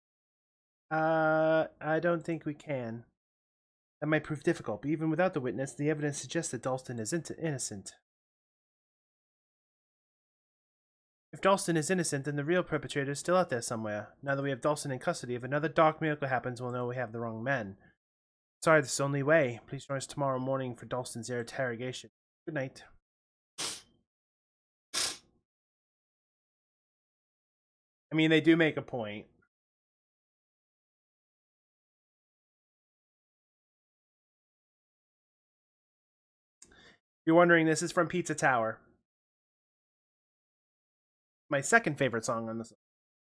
I don't think we can. That might prove difficult, but even without the witness, the evidence suggests that Dalston is innocent. If Dalston is innocent, then the real perpetrator is still out there somewhere. Now that we have Dalston in custody, if another dark miracle happens, we'll know we have the wrong men. Sorry, this is the only way. Please join us tomorrow morning for Dalston's interrogation. Good night. I mean, they do make a point. If you're wondering, this is from Pizza Tower. My second favorite song on the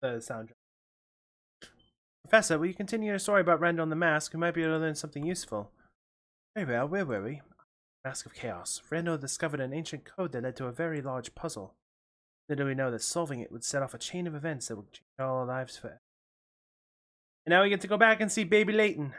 soundtrack. Professor, will you continue your story about Randall and the Mask? We might be able to learn something useful. Very well, where were we? Mask of Chaos. Randall discovered an ancient code that led to a very large puzzle. Little we know that solving it would set off a chain of events that would change all our lives forever. And now we get to go back and see Baby Layton.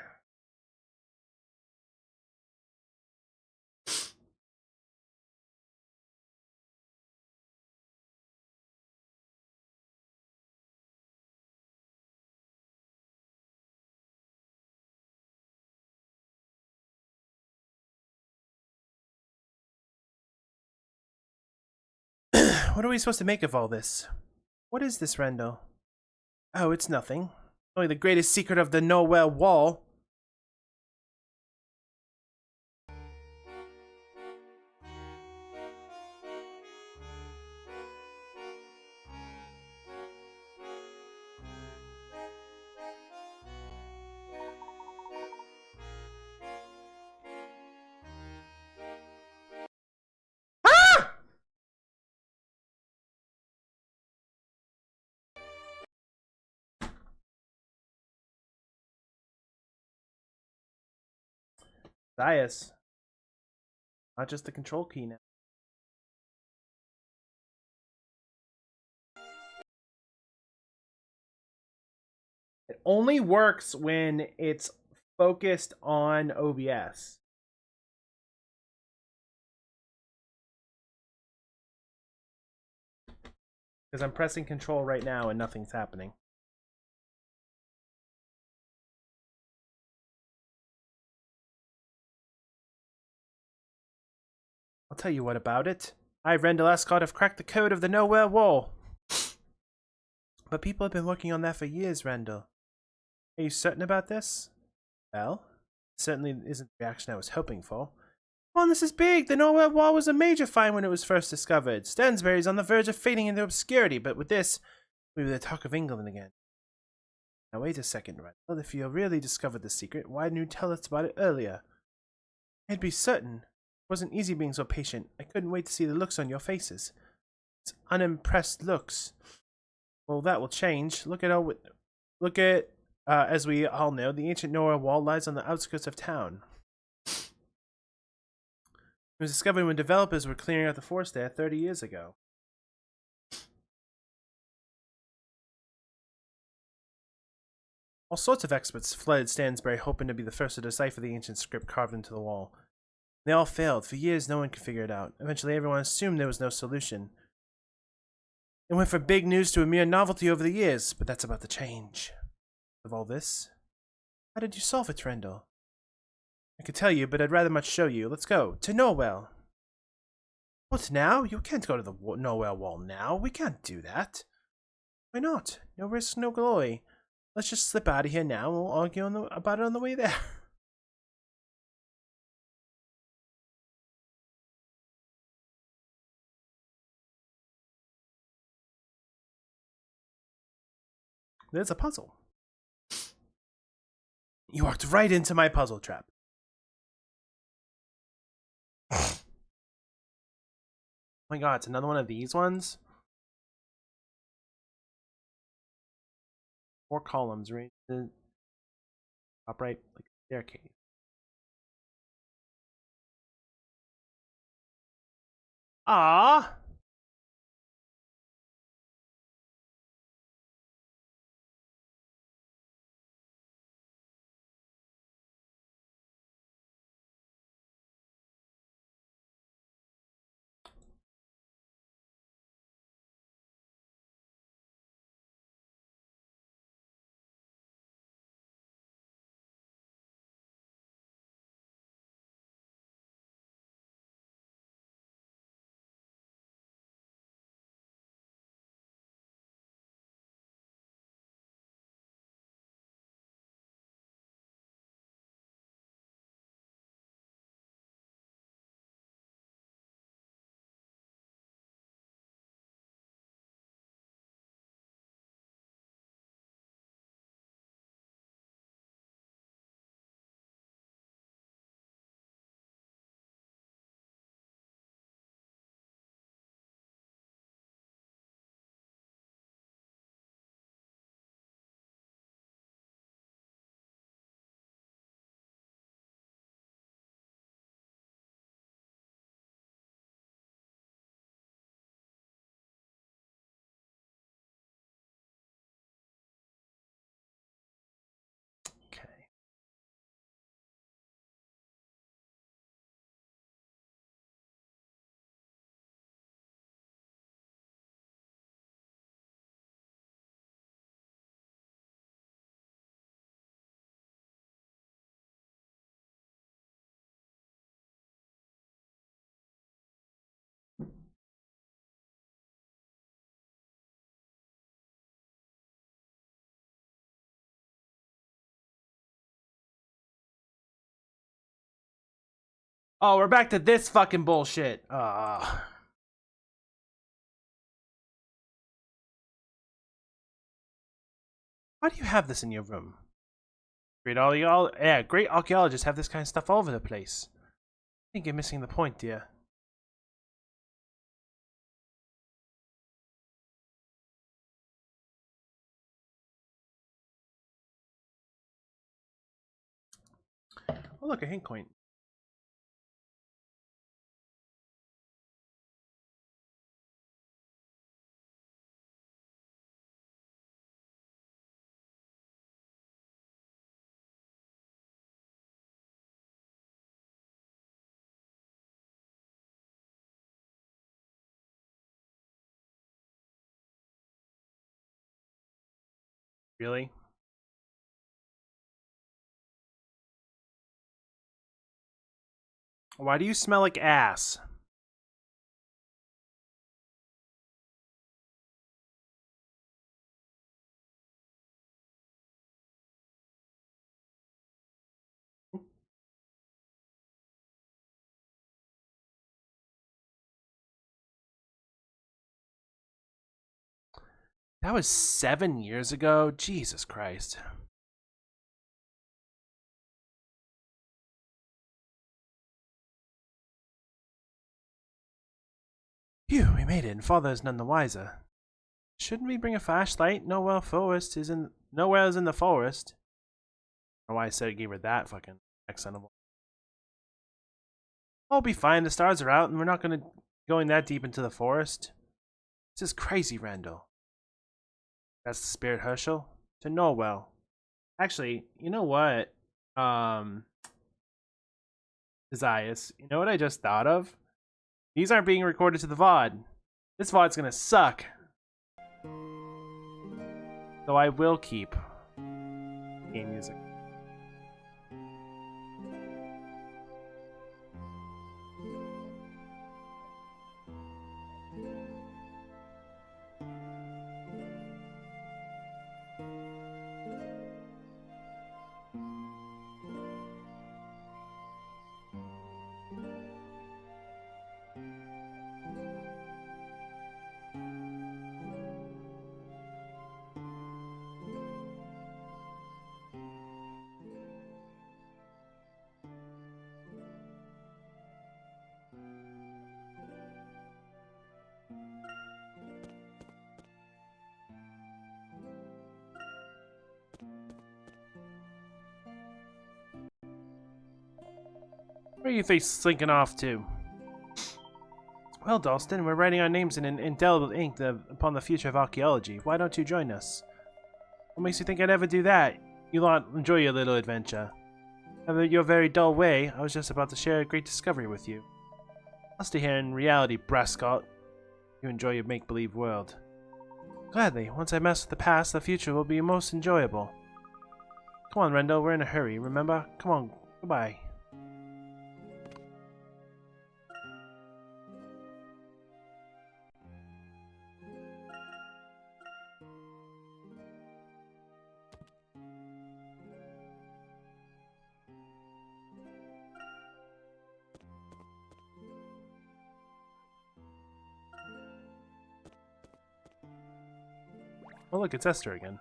what are we supposed to make of all this? What is this, Rendell? Oh, it's nothing. Only the greatest secret of the Noel Wall. Dias. Not just the control key now. It only works when it's focused on OBS. Because I'm pressing control right now and nothing's happening. I'll tell you what about it. I, Rendell Escott, have cracked the code of the Nowhere Wall. But people have been working on that for years, Rendell. Are you certain about this? Well, it certainly isn't the reaction I was hoping for. Come on, this is big! The Nowhere Wall was a major find when it was first discovered. Stansbury's on the verge of fading into obscurity, but with this, we were the talk of England again. Now wait a second, Rendell. If you really discovered the secret, why didn't you tell us about it earlier? I'd be certain. It wasn't easy being so patient. I couldn't wait to see the looks on your faces. It's unimpressed looks. Well, that will change. As we all know, the ancient Nora Wall lies on the outskirts of town. It was discovered when developers were clearing out the forest there 30 years ago. All sorts of experts flooded Stansbury, hoping to be the first to decipher the ancient script carved into the wall. They all failed. For years, no one could figure it out. Eventually, everyone assumed there was no solution. It went from big news to a mere novelty over the years, but that's about to change. Of all this, how did you solve it, Rendell? I could tell you, but I'd rather much show you. Let's go to Norwell. What now? You can't go to the Norwell Wall now. We can't do that. Why not? No risk, no glory. Let's just slip out of here now and we'll argue about it on the way there. There's a puzzle. You walked right into my puzzle trap. Oh my god, it's another one of these ones? 4 columns right in the top right, like a staircase. Ah. Oh, we're back to this fucking bullshit. Why do you have this in your room? Great archaeologists have this kind of stuff all over the place. I think you're missing the point, dear. Oh look, a hint coin. Really? Why do you smell like ass? That was 7 years ago? Jesus Christ. Phew, we made it, and father is none the wiser. Shouldn't we bring a flashlight? Nowhere is in the forest. I don't know why I said I gave her that fucking accent. I'll be fine, the stars are out, and we're not going that deep into the forest. This is crazy, Randall. That's the spirit, Hershel. To Norwell. Actually, you know what? Desires. You know what I just thought of? These aren't being recorded to the VOD. This VOD's gonna suck. So I will keep game music. Where are you thinking off to? Well, Dalston, we're writing our names in indelible ink upon the future of archaeology. Why don't you join us? What makes you think I'd ever do that? You lot enjoy your little adventure. Your very dull way, I was just about to share a great discovery with you. I'll stay here in reality, Brascott. You enjoy your make-believe world. Gladly. Once I mess with the past, the future will be most enjoyable. Come on, Rendell, we're in a hurry, remember? Come on, goodbye. Oh look, it's Esther again.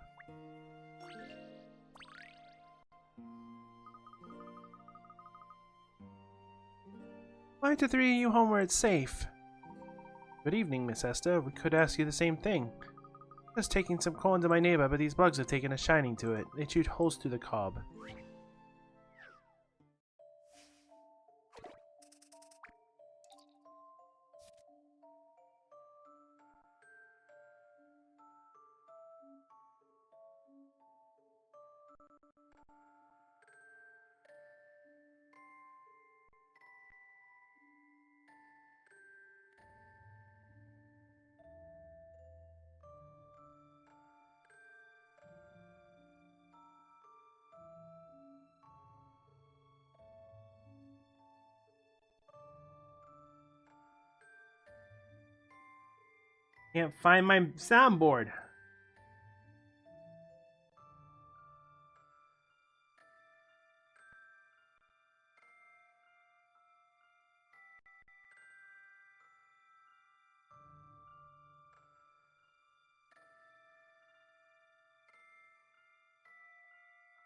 Why to three of you home where it's safe? Good evening, Miss Esther. We could ask you the same thing. Just taking some corn to my neighbor, but these bugs have taken a shining to it. They shoot holes through the cob. Can't find my soundboard.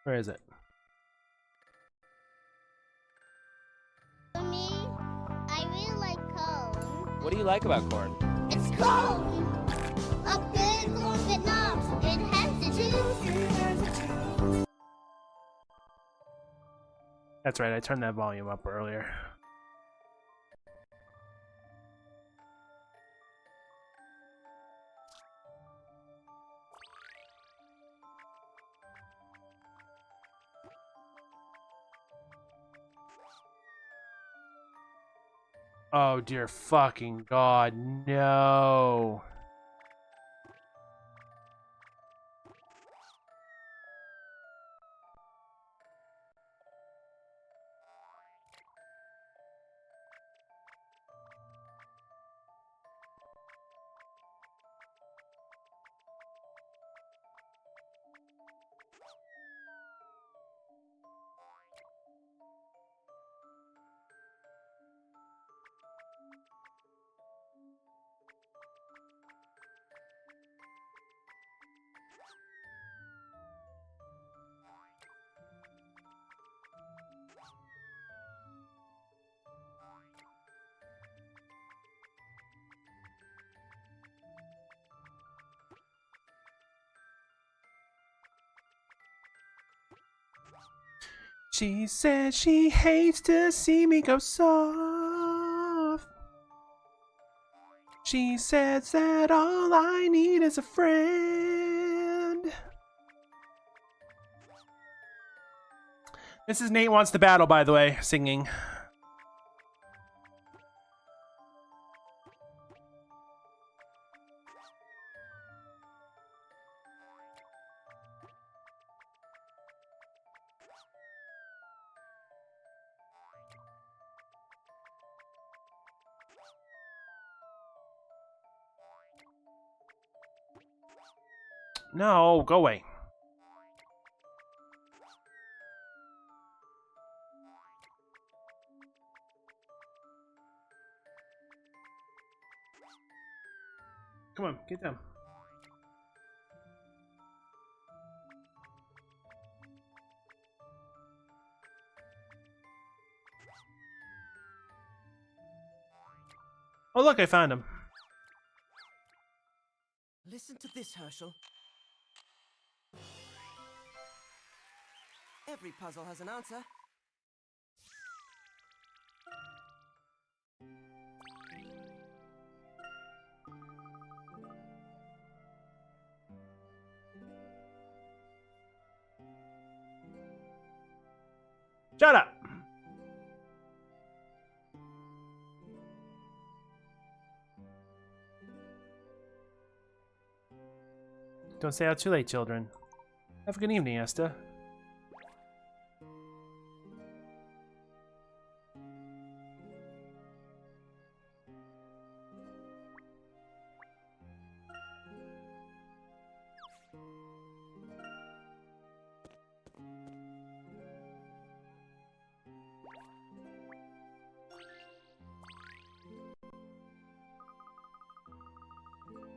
Where is it? For me, I really like corn. What do you like about corn? It's corn! A good corn but not. It has the juice. That's right, I turned that volume up earlier. Oh dear fucking god, no. She said she hates to see me go soft. She says that all I need is a friend. This is Nate Wants to Battle, by the way, singing. No, go away. Come on, get down. Oh look, I found him. Listen to this, Hershel. Every puzzle has an answer. Shut up! Don't stay out too late, children. Have a good evening, Esther.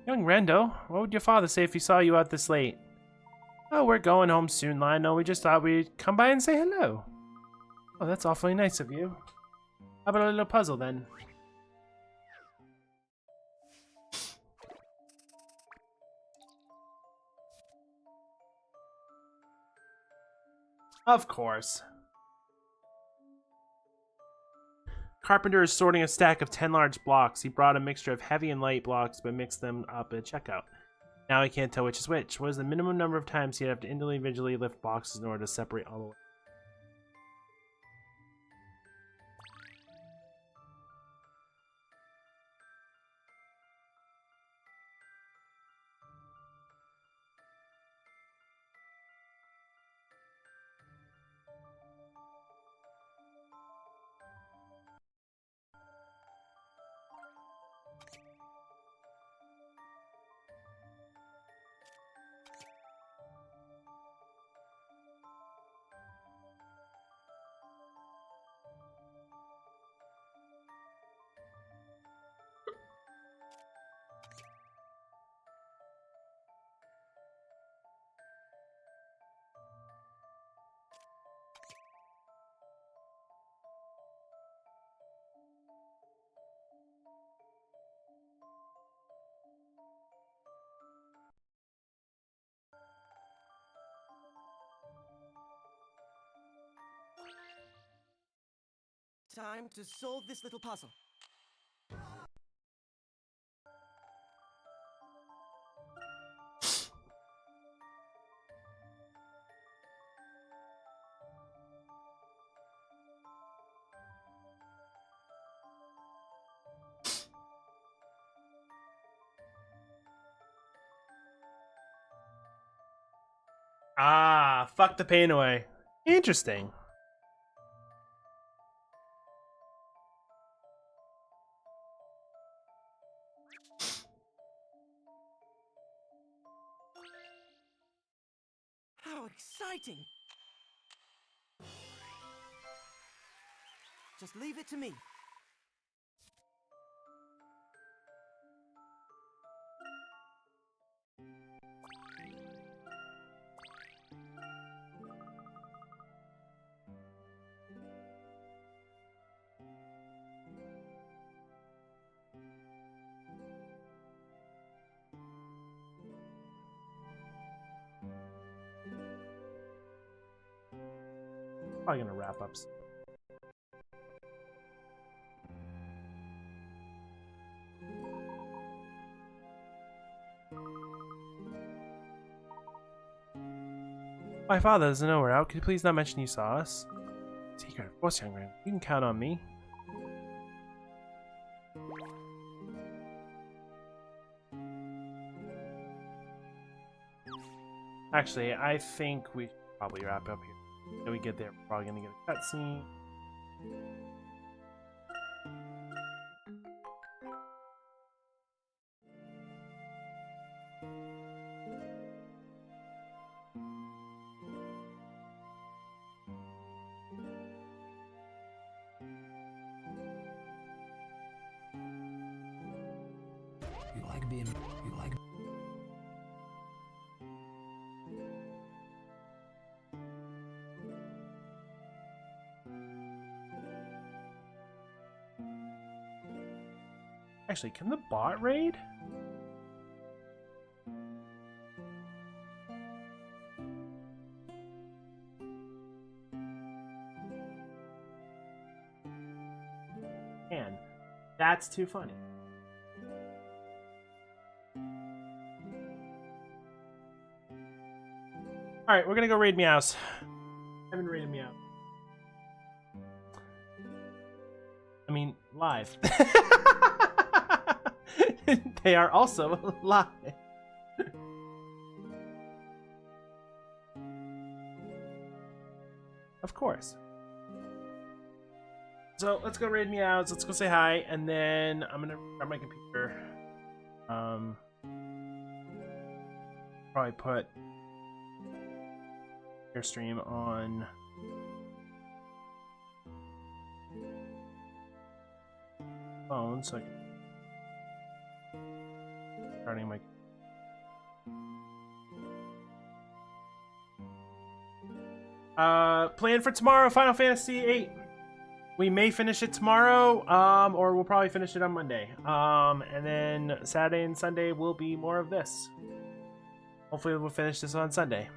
Young Rendo, what would your father say if he saw you out this late? Oh, we're going home soon, Lionel. We just thought we'd come by and say hello. Oh, that's awfully nice of you. How about a little puzzle, then? Of course. Carpenter is sorting a stack of 10 large blocks. He brought a mixture of heavy and light blocks, but mixed them up at checkout. Now he can't tell which is which. What is the minimum number of times he'd have to individually lift boxes in order to separate all the way? Time to solve this little puzzle. Ah, fuck the pain away. Interesting. How exciting! Just leave it to me. Probably gonna wrap up. My father doesn't know we're out. Could you please not mention you saw us? Secret, of course, young man. You can count on me. Actually, I think we should probably wrap up here. When we get there, we're probably gonna get a cutscene. Actually, can the bot raid? Man, that's too funny. Alright, we're gonna go raid Meows. I haven't raided Meow. I mean, live. They are also live. Of course. So let's go raid Meows. Let's go say hi, and then I'm gonna grab my computer. Probably put your stream on phone so I can starting my plan for tomorrow, Final Fantasy VIII. We may finish it tomorrow, or we'll probably finish it on Monday. And then Saturday and Sunday will be more of this. Hopefully we'll finish this on Sunday.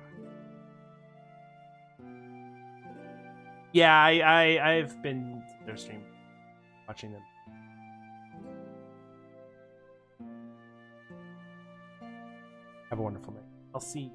Yeah, I've been to their stream, watching them. Have a wonderful night. I'll see you.